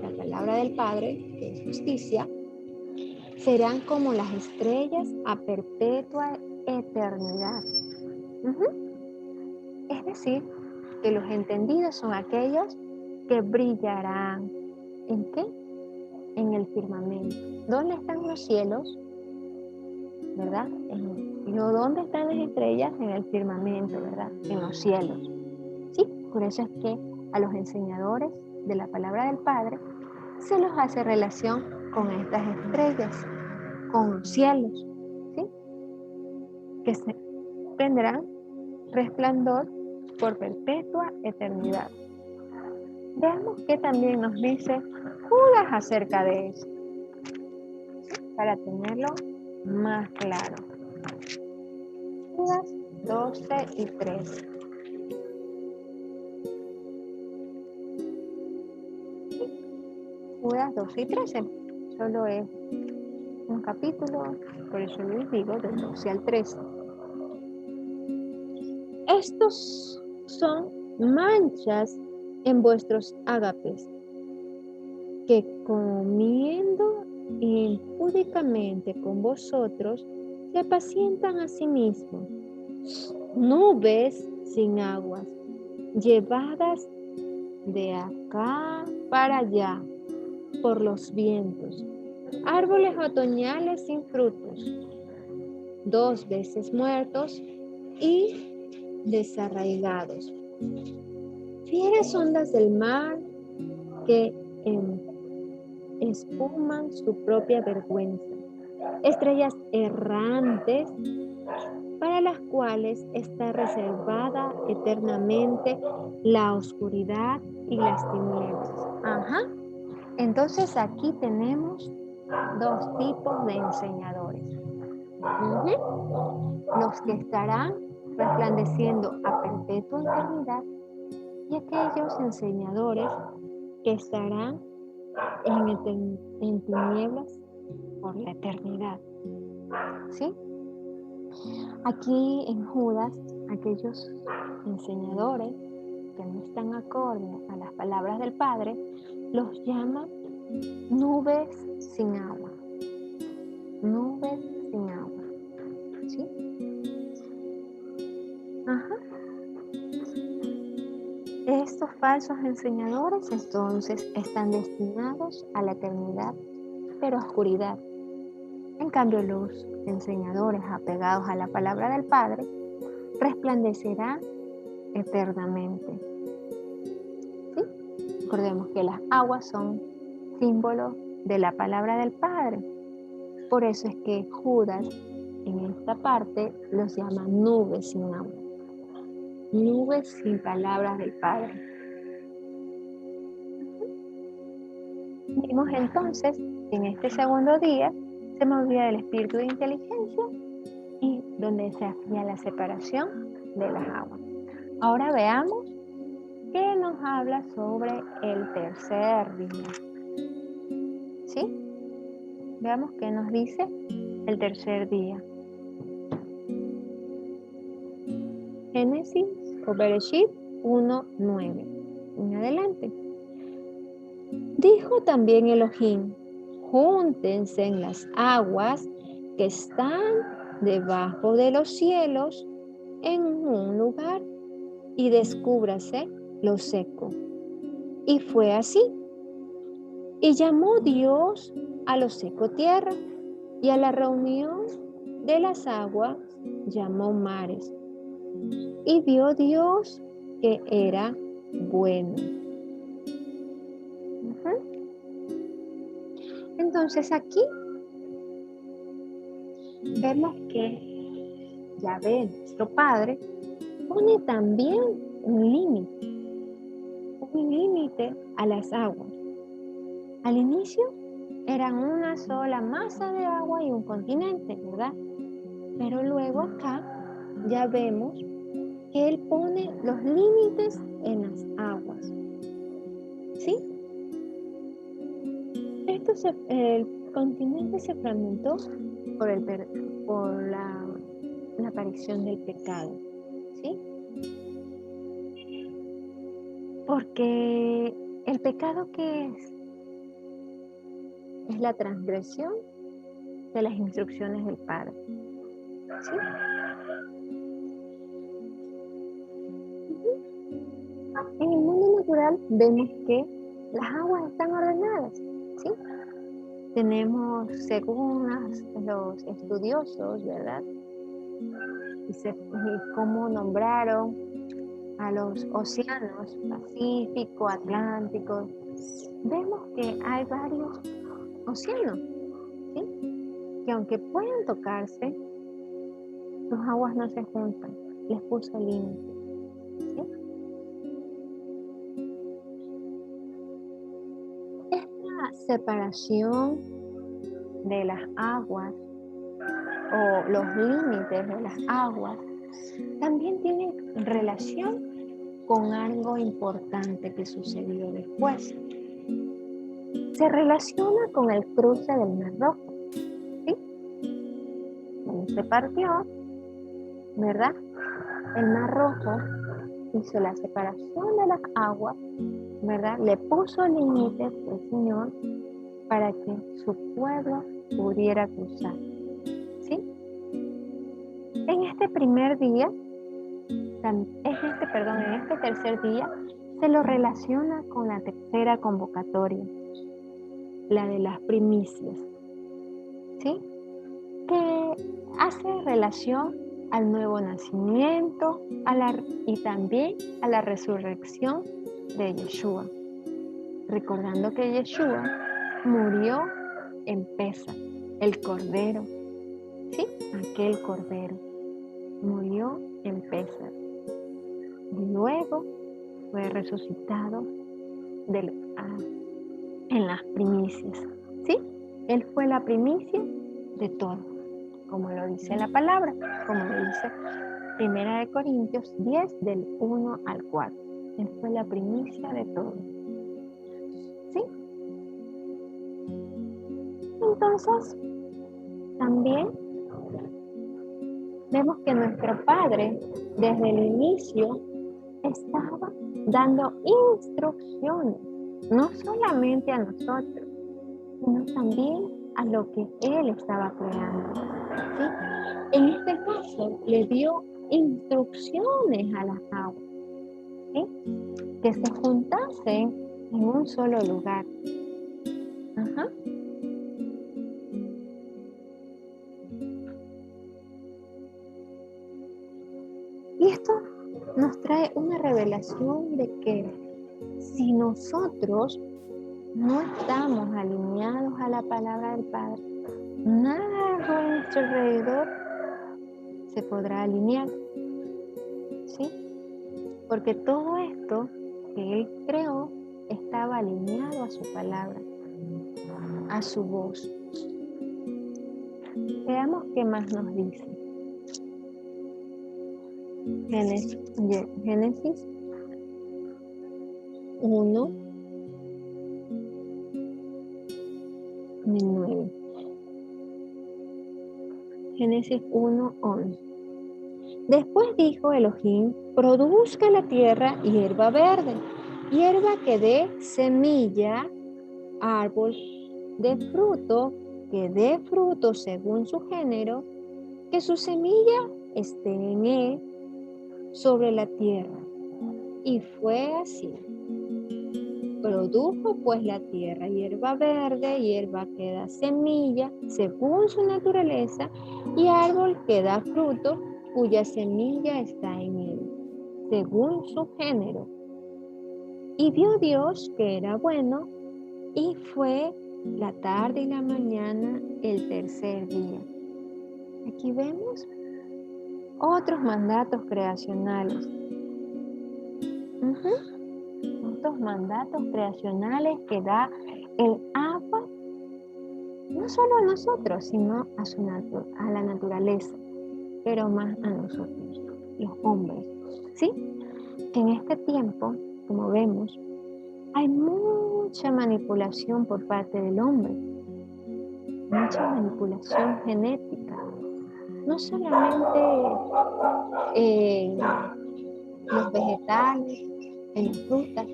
la palabra del Padre, que es justicia, serán como las estrellas a perpetua eternidad. Es decir, que los entendidos son aquellos que brillarán. ¿En qué? En el firmamento. ¿Dónde están los cielos? ¿Verdad? ¿Dónde están las estrellas? En el firmamento, ¿verdad? En los cielos. Sí, por eso es que a los enseñadores de la palabra del Padre se los hace relación con estas estrellas, con los cielos, ¿sí? Que se tendrán resplandor por perpetua eternidad. Veamos qué también nos dice Judas acerca de eso, ¿sí? Para tenerlo más claro. Judas 12 y 13. Judas 12 y 13. Solo es un capítulo, por eso les digo, del 12 al 13. Estos son manchas en vuestros ágapes, que comiendo impúdicamente con vosotros, se apacientan a sí mismos. Nubes sin aguas, llevadas de acá para allá por los vientos. Árboles otoñales sin frutos, 2 veces muertos y desarraigados. Fieras ondas del mar que espuman su propia vergüenza. Estrellas errantes para las cuales está reservada eternamente la oscuridad y las tinieblas. Entonces aquí tenemos 2 tipos de enseñadores. Los que estarán resplandeciendo a perpetua eternidad y aquellos enseñadores que estarán en tinieblas por la eternidad. ¿Sí? Aquí en Judas, aquellos enseñadores que no están acorde a las palabras del Padre, los llama nubes sin agua. Nubes sin agua. ¿Sí? Estos falsos enseñadores entonces están destinados a la eternidad, pero oscuridad. En cambio, los enseñadores apegados a la palabra del Padre resplandecerán eternamente. ¿Sí? Recordemos que las aguas son símbolos de la palabra del Padre. Por eso es que Judas en esta parte los llama nubes sin agua. Nubes sin palabras del Padre. Vimos entonces que en este segundo día se movía el espíritu de inteligencia y donde se hacía la separación de las aguas. Ahora veamos qué nos habla sobre el tercer día. ¿Sí? Veamos qué nos dice el tercer día. Génesis o Bereshit 1:9. En adelante. Dijo también Elohim: júntense en las aguas que están debajo de los cielos en un lugar y descúbrase lo seco. Y fue así. Y llamó Dios a lo seco tierra, y a la reunión de las aguas llamó mares. Y vio Dios que era bueno. Entonces aquí vemos que Yahvé, nuestro Padre, pone también un límite a las aguas. Al inicio eran una sola masa de agua y un continente, ¿verdad? Pero luego acá ya vemos que Él pone los límites en las aguas. ¿Sí? El continente se fragmentó por la aparición del pecado. ¿Sí? Porque el pecado, ¿qué es? Es la transgresión de las instrucciones del Padre. ¿Sí? En el mundo natural vemos que las aguas están ordenadas, ¿sí? Tenemos, según los estudiosos, ¿verdad? Y cómo nombraron a los océanos, Pacífico, Atlántico, vemos que hay varios océanos, ¿sí? Que aunque puedan tocarse, sus aguas no se juntan, les puso límite, ¿sí? Esta separación de las aguas o los límites de las aguas también tienen relación con algo importante que sucedió después. Se relaciona con el cruce del Mar Rojo, ¿sí? Cuando se partió, ¿verdad? El Mar Rojo hizo la separación de las aguas, ¿verdad? Le puso límites el Señor para que su pueblo pudiera cruzar, ¿sí? En este primer día, en este tercer día, se lo relaciona con la tercera convocatoria, la de las primicias, ¿sí? Que hace relación al nuevo nacimiento y también a la resurrección de Yeshua. Recordando que Yeshua murió en Pesa, el Cordero, ¿sí? Aquel Cordero murió en Pesa y luego fue resucitado en las primicias, ¿sí? Él fue la primicia de todo, como lo dice la palabra, como lo dice 1 Corintios 10 del 1 al 4. Él fue la primicia de todo, ¿sí? Entonces, también vemos que nuestro Padre, desde el inicio, estaba dando instrucciones, no solamente a nosotros, sino también a lo que Él estaba creando, ¿sí? En este caso, le dio instrucciones a las aguas, ¿sí? Que se juntasen en un solo lugar. Ajá. Y esto nos trae una revelación de que si nosotros no estamos alineados a la palabra del Padre, nada a nuestro alrededor se podrá alinear, ¿sí? Porque todo esto que Él creó estaba alineado a su palabra, a su voz. Veamos qué más nos dice. Génesis 1, 9. Génesis 1, 11. Después dijo Elohim, produzca la tierra hierba verde, hierba que dé semilla, árbol de fruto, que dé fruto según su género, que su semilla esté en él sobre la tierra. Y fue así. Produjo pues la tierra hierba verde, hierba que da semilla según su naturaleza, y árbol que da fruto, cuya semilla está en él, según su género. Y vio Dios que era bueno, y fue la tarde y la mañana el tercer día. Aquí vemos otros mandatos creacionales. Otros mandatos creacionales que da el agua, no solo a nosotros, sino a la naturaleza, pero más a nosotros, los hombres. ¿Sí? Que en este tiempo, como vemos, hay mucha manipulación por parte del hombre, mucha manipulación genética, no solamente en los vegetales, en las frutas,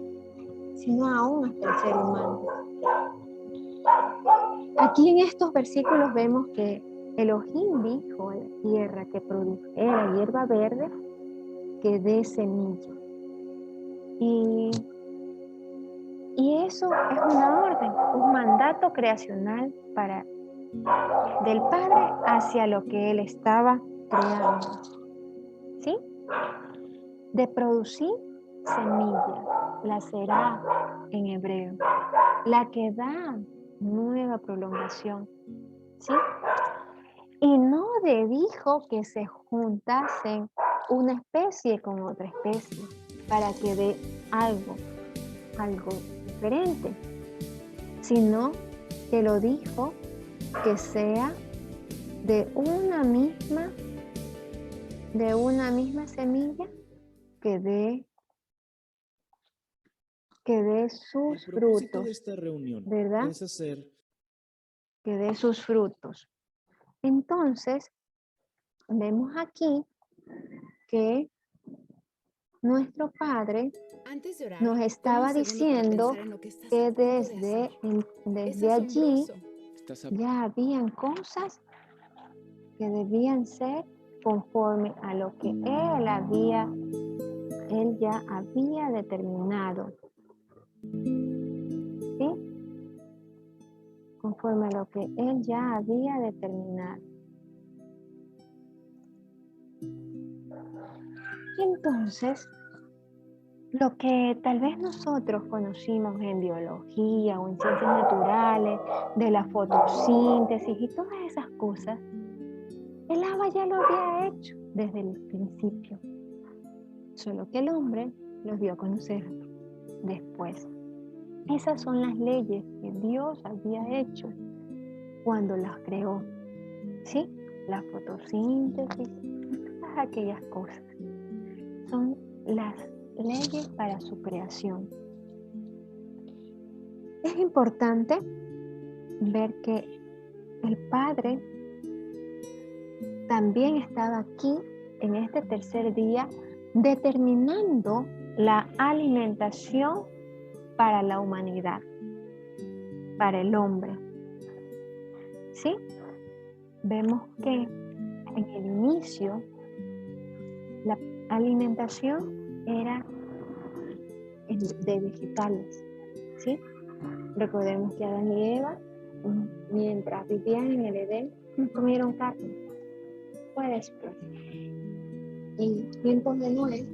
sino aún hasta el ser humano. Aquí en estos versículos vemos que Elohim dijo a la tierra que produjera hierba verde que dé semilla. Y eso es una orden, un mandato creacional del Padre hacia lo que Él estaba creando. ¿Sí? De producir semilla, la será en hebreo, la que da nueva prolongación. ¿Sí? Y no dijo que se juntasen una especie con otra especie para que dé algo diferente, sino que lo dijo que sea de una misma semilla que dé sus frutos. De esta reunión, ¿verdad? es hacer que dé sus frutos. Entonces, vemos aquí que nuestro Padre nos estaba diciendo que desde allí ya habían cosas que debían ser conforme a lo que Él ya había determinado. ¿Sí? Conforme a lo que Él ya había determinado. Entonces, lo que tal vez nosotros conocimos en biología o en ciencias naturales, de la fotosíntesis y todas esas cosas, el agua ya lo había hecho desde el principio. Solo que el hombre los dio a conocer después. Esas son las leyes que Dios había hecho cuando las creó. ¿Sí? La fotosíntesis, todas aquellas cosas. Son las leyes para su creación. Es importante ver que el Padre también estaba aquí en este tercer día determinando la alimentación para la humanidad, para el hombre. ¿Sí? Vemos que en el inicio la alimentación era de vegetales, ¿sí? Recordemos que Adán y Eva, mientras vivían en el Edén, no comieron carne. Fue después. En tiempos de Noé,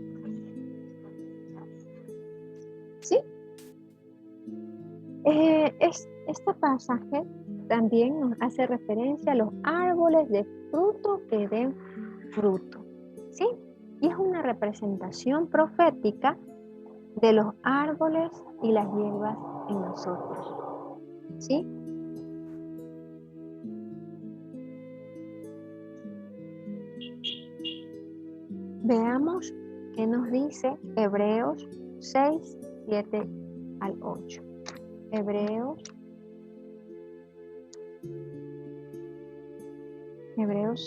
¿sí? Este pasaje también nos hace referencia a los árboles de fruto que den fruto, ¿sí? Y es una representación profética de los árboles y las hierbas en nosotros, ¿sí? Veamos qué nos dice Hebreos 6, 7 al 8. Hebreos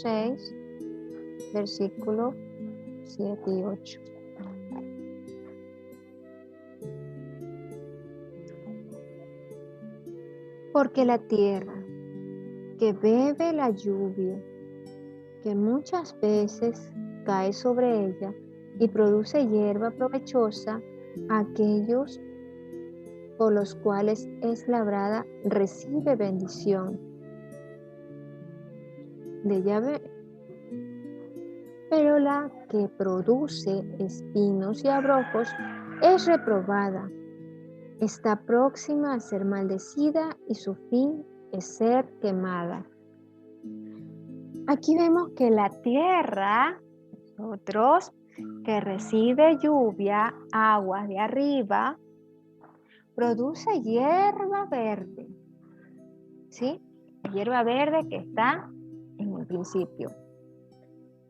6, versículos 7 y 8. Porque la tierra que bebe la lluvia, que muchas veces cae sobre ella y produce hierba provechosa, aquellos por los cuales es labrada recibe bendición de Yahvé. Pero la que produce espinos y abrojos es reprobada, está próxima a ser maldecida y su fin es ser quemada. Aquí vemos que la tierra, nosotros, que recibe lluvia, aguas de arriba, produce hierba verde, ¿sí? Hierba verde que está en el principio,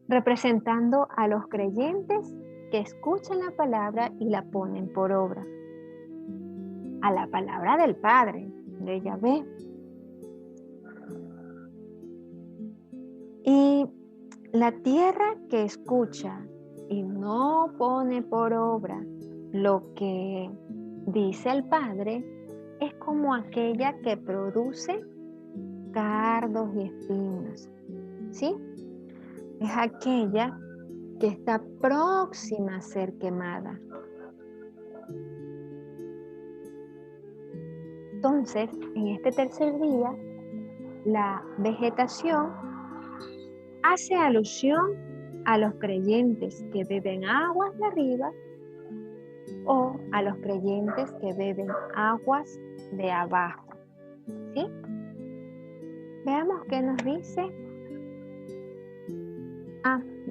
representando a los creyentes que escuchan la palabra y la ponen por obra, a la palabra del Padre, de Yahvé. Y la tierra que escucha y no pone por obra lo que dice el Padre es como aquella que produce cardos y espinas, ¿sí? Es aquella que está próxima a ser quemada. Entonces, en este tercer día, la vegetación hace alusión a los creyentes que beben aguas de arriba o a los creyentes que beben aguas de abajo, ¿sí? Veamos qué nos dice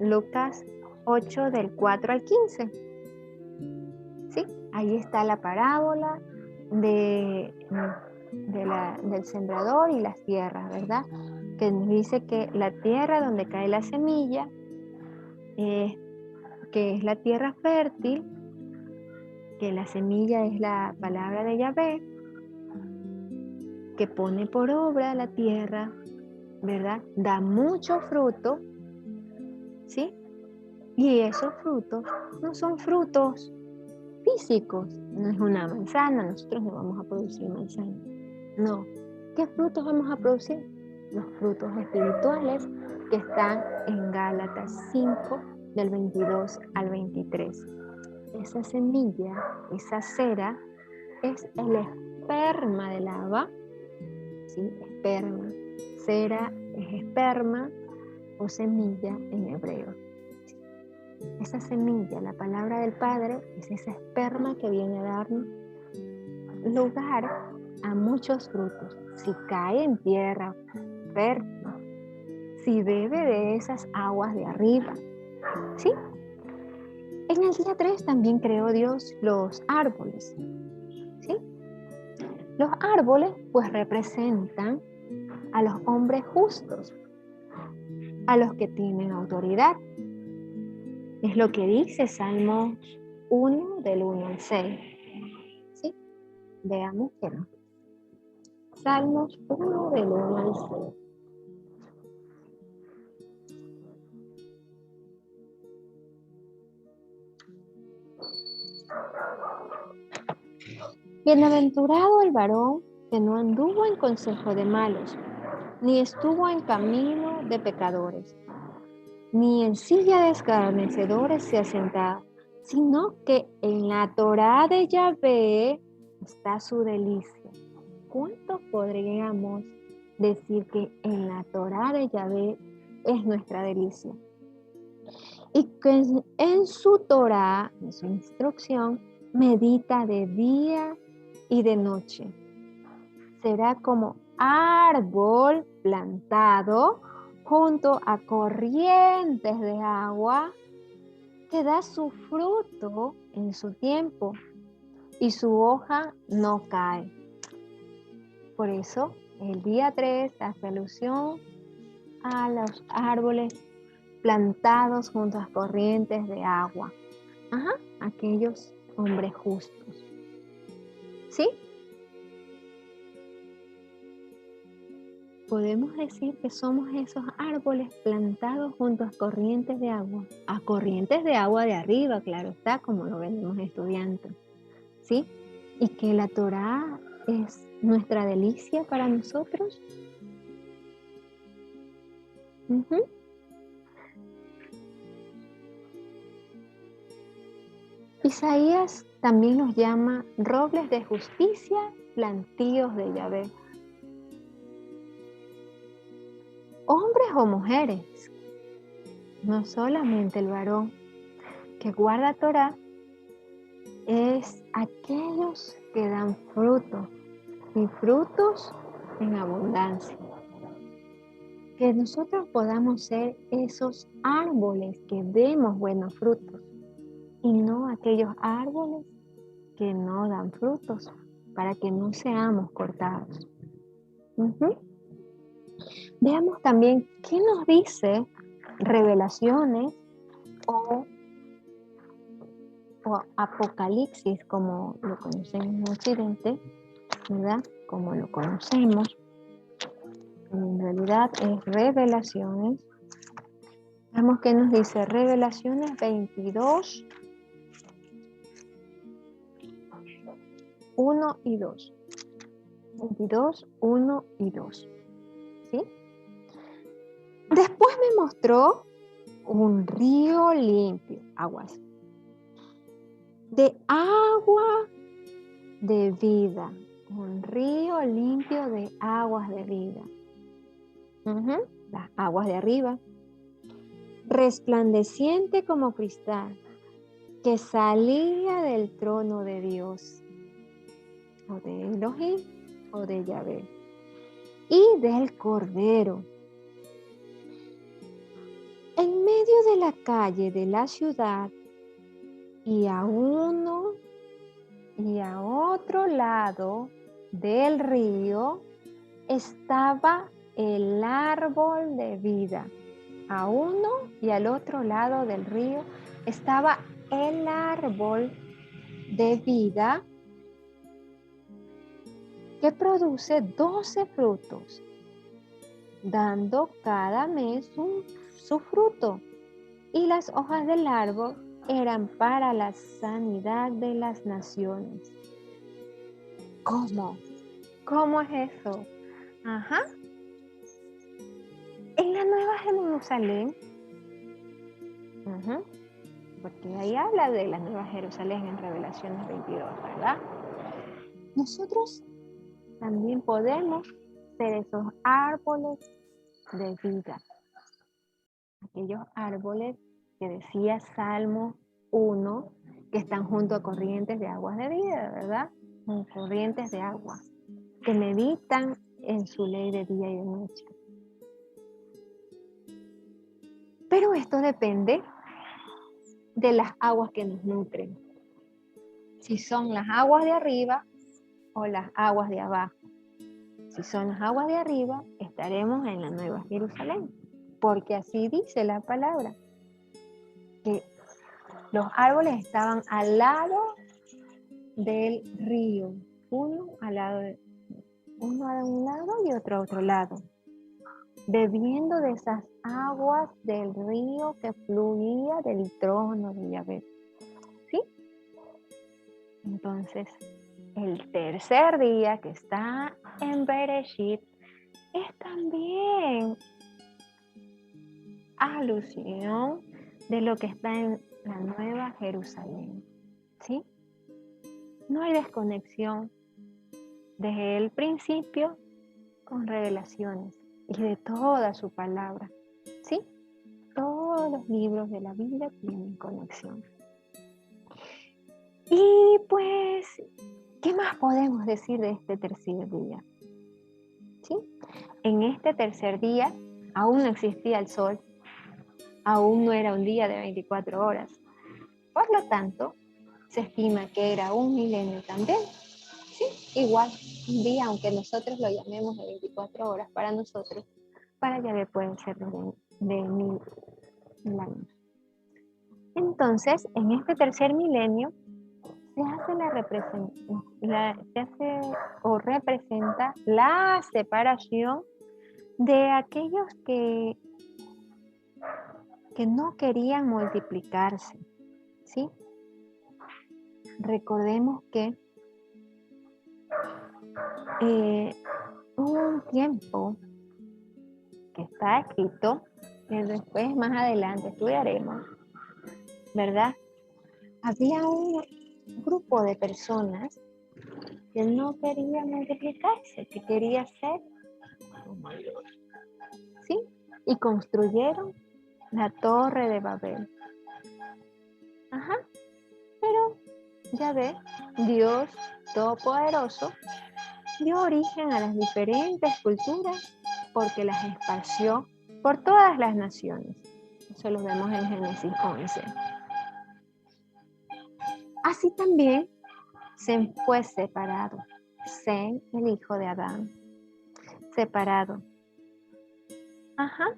Lucas 8 del 4 al 15. ¿Sí? Ahí está la parábola del sembrador y las tierras, ¿verdad? Que nos dice que la tierra donde cae la semilla, que es la tierra fértil, que la semilla es la palabra de Yahvé, que pone por obra la tierra, ¿verdad? Da mucho fruto, ¿sí? Y esos frutos no son frutos físicos, no es una manzana, nosotros no vamos a producir manzana, no. ¿Qué frutos vamos a producir? Los frutos espirituales que están en Gálatas 5 del 22 al 23. Esa semilla, esa cera, es el esperma del haba, ¿sí? Esperma. Cera es esperma o semilla en hebreo. Esa semilla, la palabra del Padre, es ese esperma que viene a dar lugar a muchos frutos. Si cae en tierra fértil, si bebe de esas aguas de arriba, ¿sí? En el día 3 también creó Dios los árboles, ¿sí? Los árboles pues representan a los hombres justos, a los que tienen autoridad. Es lo que dice Salmos 1 del 1 al 6. ¿Sí? Veamos qué nos dice. Salmos 1 del 1 al 6. Bienaventurado el varón que no anduvo en consejo de malos, ni estuvo en camino de pecadores, ni en silla de escarnecedores se ha sentado, sino que en la Torá de Yahvé está su delicia. ¿Cuánto podríamos decir que en la Torá de Yahvé es nuestra delicia? Y que en su Torá, en su instrucción, medita de día y de noche. Será como árbol plantado junto a corrientes de agua que da su fruto en su tiempo y su hoja no cae. Por eso el día 3 hace alusión a los árboles plantados junto a corrientes de agua. Aquellos hombres justos. ¿Sí? Podemos decir que somos esos árboles plantados junto a corrientes de agua de arriba, claro está, como lo venimos estudiando, ¿sí? Y que la Torá es nuestra delicia para nosotros. Isaías también nos llama robles de justicia, plantíos de Yahvé. Hombres o mujeres, no solamente el varón que guarda Torá, es aquellos que dan fruto y frutos en abundancia. que nosotros podamos ser esos árboles que demos buenos frutos y no aquellos árboles que no dan frutos, para que no seamos cortados. Veamos también qué nos dice Revelaciones o Apocalipsis, como lo conocemos en Occidente, ¿verdad? Como lo conocemos, en realidad es Revelaciones. Veamos qué nos dice Revelaciones 22, 1 y 2. 22, 1 y 2. ¿Sí? Después me mostró un río limpio, aguas, de agua de vida. Un río limpio de aguas de vida. Las aguas de arriba. Resplandeciente como cristal, que salía del trono de Dios, o de Elohim, o de Yahvé, y del Cordero. En medio de la calle de la ciudad, y a uno y a otro lado del río, estaba el árbol de vida. A uno y al otro lado del río estaba el árbol de vida, que produce 12 frutos, dando cada mes su fruto. Y las hojas del árbol eran para la sanidad de las naciones. ¿Cómo? ¿Cómo es eso? Ajá. En la Nueva Jerusalén, porque ahí habla de la Nueva Jerusalén en Revelaciones 22, ¿verdad? Nosotros también podemos ser esos árboles de vida. Aquellos árboles que decía Salmo 1, que están junto a corrientes de aguas de vida, ¿verdad? Corrientes de agua, que meditan en su ley de día y de noche. Pero esto depende de las aguas que nos nutren. Si son las aguas de arriba o las aguas de abajo. Si son las aguas de arriba, estaremos en la Nueva Jerusalén, porque así dice la palabra, que los árboles estaban al lado del río, uno a un lado y otro a otro lado, bebiendo de esas aguas del río que fluía del trono de Yahvé. ¿Sí? Entonces, el tercer día, que está en Bereshit, es también alusión de lo que está en la Nueva Jerusalén. ¿Sí? No hay desconexión desde el principio con Revelaciones y de toda su palabra. ¿Sí? Todos los libros de la Biblia tienen conexión. Y pues, ¿qué más podemos decir de este tercer día? ¿Sí? En este tercer día aún no existía el sol, aún no era un día de 24 horas. Por lo tanto, se estima que era un milenio también. Sí, igual, un día, aunque nosotros lo llamemos de 24 horas para nosotros, para Yahvé pueden ser de 1000 años. Entonces, en este tercer milenio, se hace o representa la separación de aquellos que no querían multiplicarse, ¿sí? Recordemos que hubo un tiempo que está escrito, que después más adelante estudiaremos, ¿verdad? Había un grupo de personas que no querían multiplicarse, que quería ser mayor, ¿sí? Y construyeron la Torre de Babel. Ajá. Pero Yahvé, Dios Todopoderoso, dio origen a las diferentes culturas porque las esparció por todas las naciones. Eso lo vemos en Génesis 11. Así también Sem fue separado. Sem, el hijo de Adán. Separado. Ajá.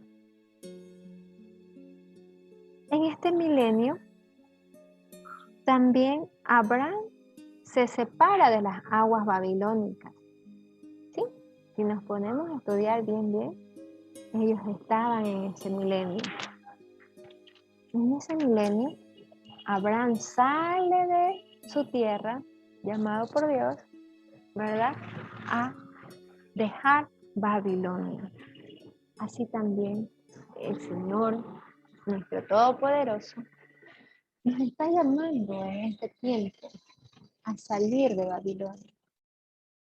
En este milenio, también Abraham se separa de las aguas babilónicas. ¿Sí? Si nos ponemos a estudiar bien, ellos estaban en ese milenio. En ese milenio, Abraham sale de su tierra, llamado por Dios, ¿verdad?, a dejar Babilonia. Así también el Señor, nuestro Todopoderoso, nos está llamando en este tiempo a salir de Babilonia.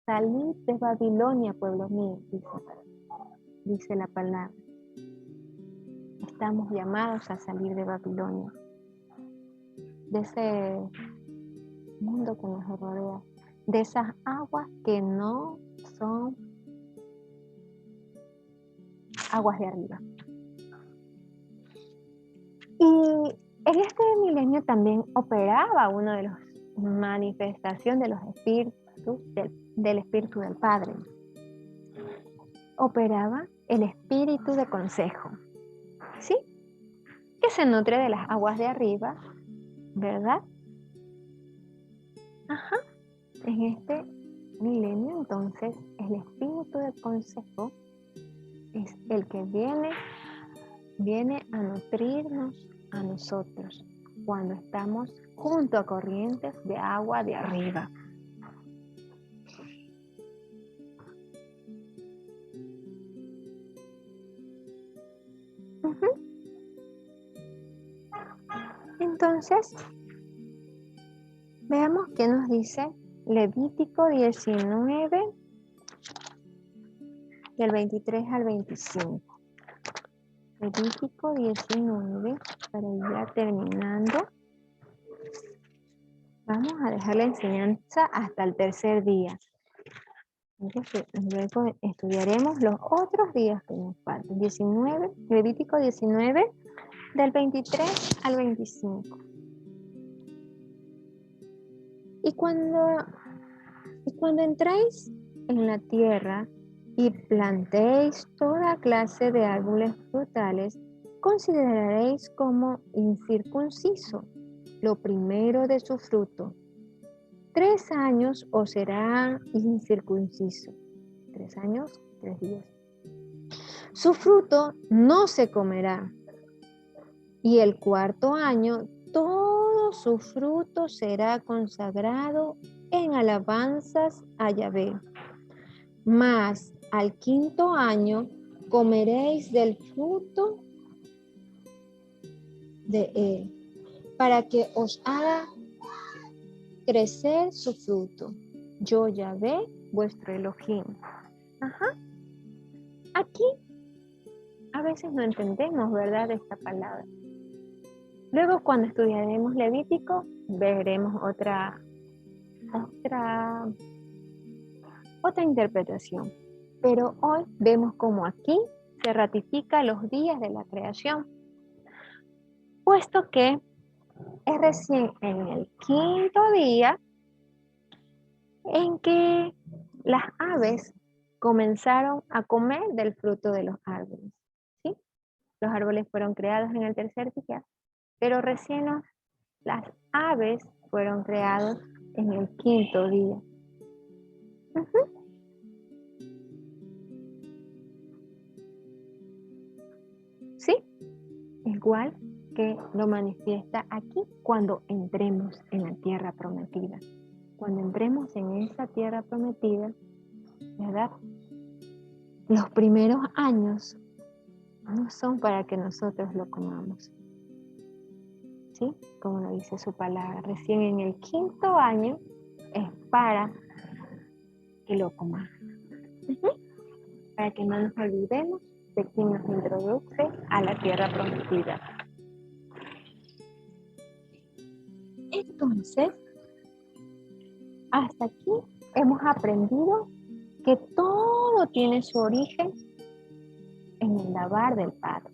Salir de Babilonia, pueblo mío, dice la palabra. Estamos llamados a salir de Babilonia, de ese mundo que nos rodea, de esas aguas que no son aguas de arriba. Y en este milenio también operaba una de las manifestaciones de los espíritus, del Espíritu del Padre. Operaba el espíritu de consejo, ¿sí? Que se nutre de las aguas de arriba, ¿verdad? Ajá. En este milenio, entonces, el espíritu de consejo es el que viene a nutrirnos a nosotros cuando estamos junto a corrientes de agua de arriba. Entonces, veamos qué nos dice Levítico 19, del 23 al 25. Levítico 19, para ir terminando. Vamos a dejar la enseñanza hasta el tercer día. Luego estudiaremos los otros días que nos faltan. Levítico 19, del 23 al 25. Y cuando entréis en la tierra y plantéis toda clase de árboles frutales, consideraréis como incircunciso lo primero de su fruto. 3 años os será incircunciso. 3 años, 3 días. Su fruto no se comerá. Y el 4º año, todo su fruto será consagrado en alabanzas a Yahvé. Mas al 5º año comeréis del fruto de él, para que os haga crecer su fruto. Yo Yahvé, vuestro Elohim. Ajá. Aquí a veces no entendemos, ¿verdad?, esta palabra. Luego, cuando estudiaremos Levítico, veremos otra interpretación. Pero hoy vemos cómo aquí se ratifica los días de la creación, puesto que es recién en el 5º día en que las aves comenzaron a comer del fruto de los árboles. ¿Sí? Los árboles fueron creados en el 3er día, pero recién las aves fueron creados en el 5º día. ¿Sí? Igual que lo manifiesta aquí cuando entremos en la tierra prometida. Cuando entremos en esa tierra prometida, ¿verdad?, los primeros años no son para que nosotros lo comamos. ¿Sí? Como lo dice su palabra, recién en el 5º año es para que lo comamos. Para que no nos olvidemos de quien nos introduce a la tierra prometida. Entonces, hasta aquí hemos aprendido que todo tiene su origen en el Dabar del Padre,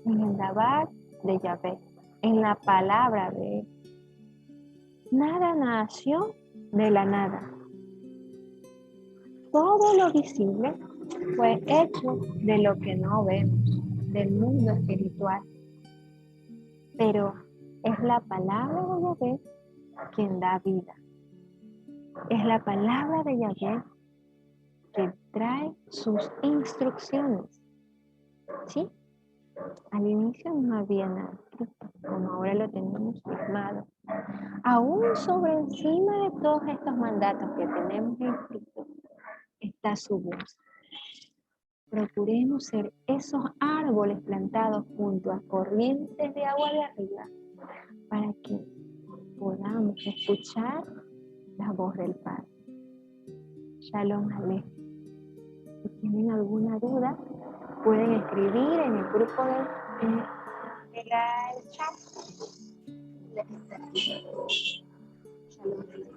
en el Dabar de Yahvé, en la palabra de Él. Nada nació de la nada. Todo lo visible fue hecho de lo que no vemos, del mundo espiritual. Pero es la palabra de Yahvé quien da vida. Es la palabra de Yahvé que trae sus instrucciones. ¿Sí? Al inicio no había nada escrito, como ahora lo tenemos plasmado. Aún sobre encima de todos estos mandatos que tenemos escritos, está su voz. Procuremos ser esos árboles plantados junto a corrientes de agua de arriba para que podamos escuchar la voz del Padre. Shalom Aleichem. Si tienen alguna duda, pueden escribir en el grupo del chat. Shalom Aleichem.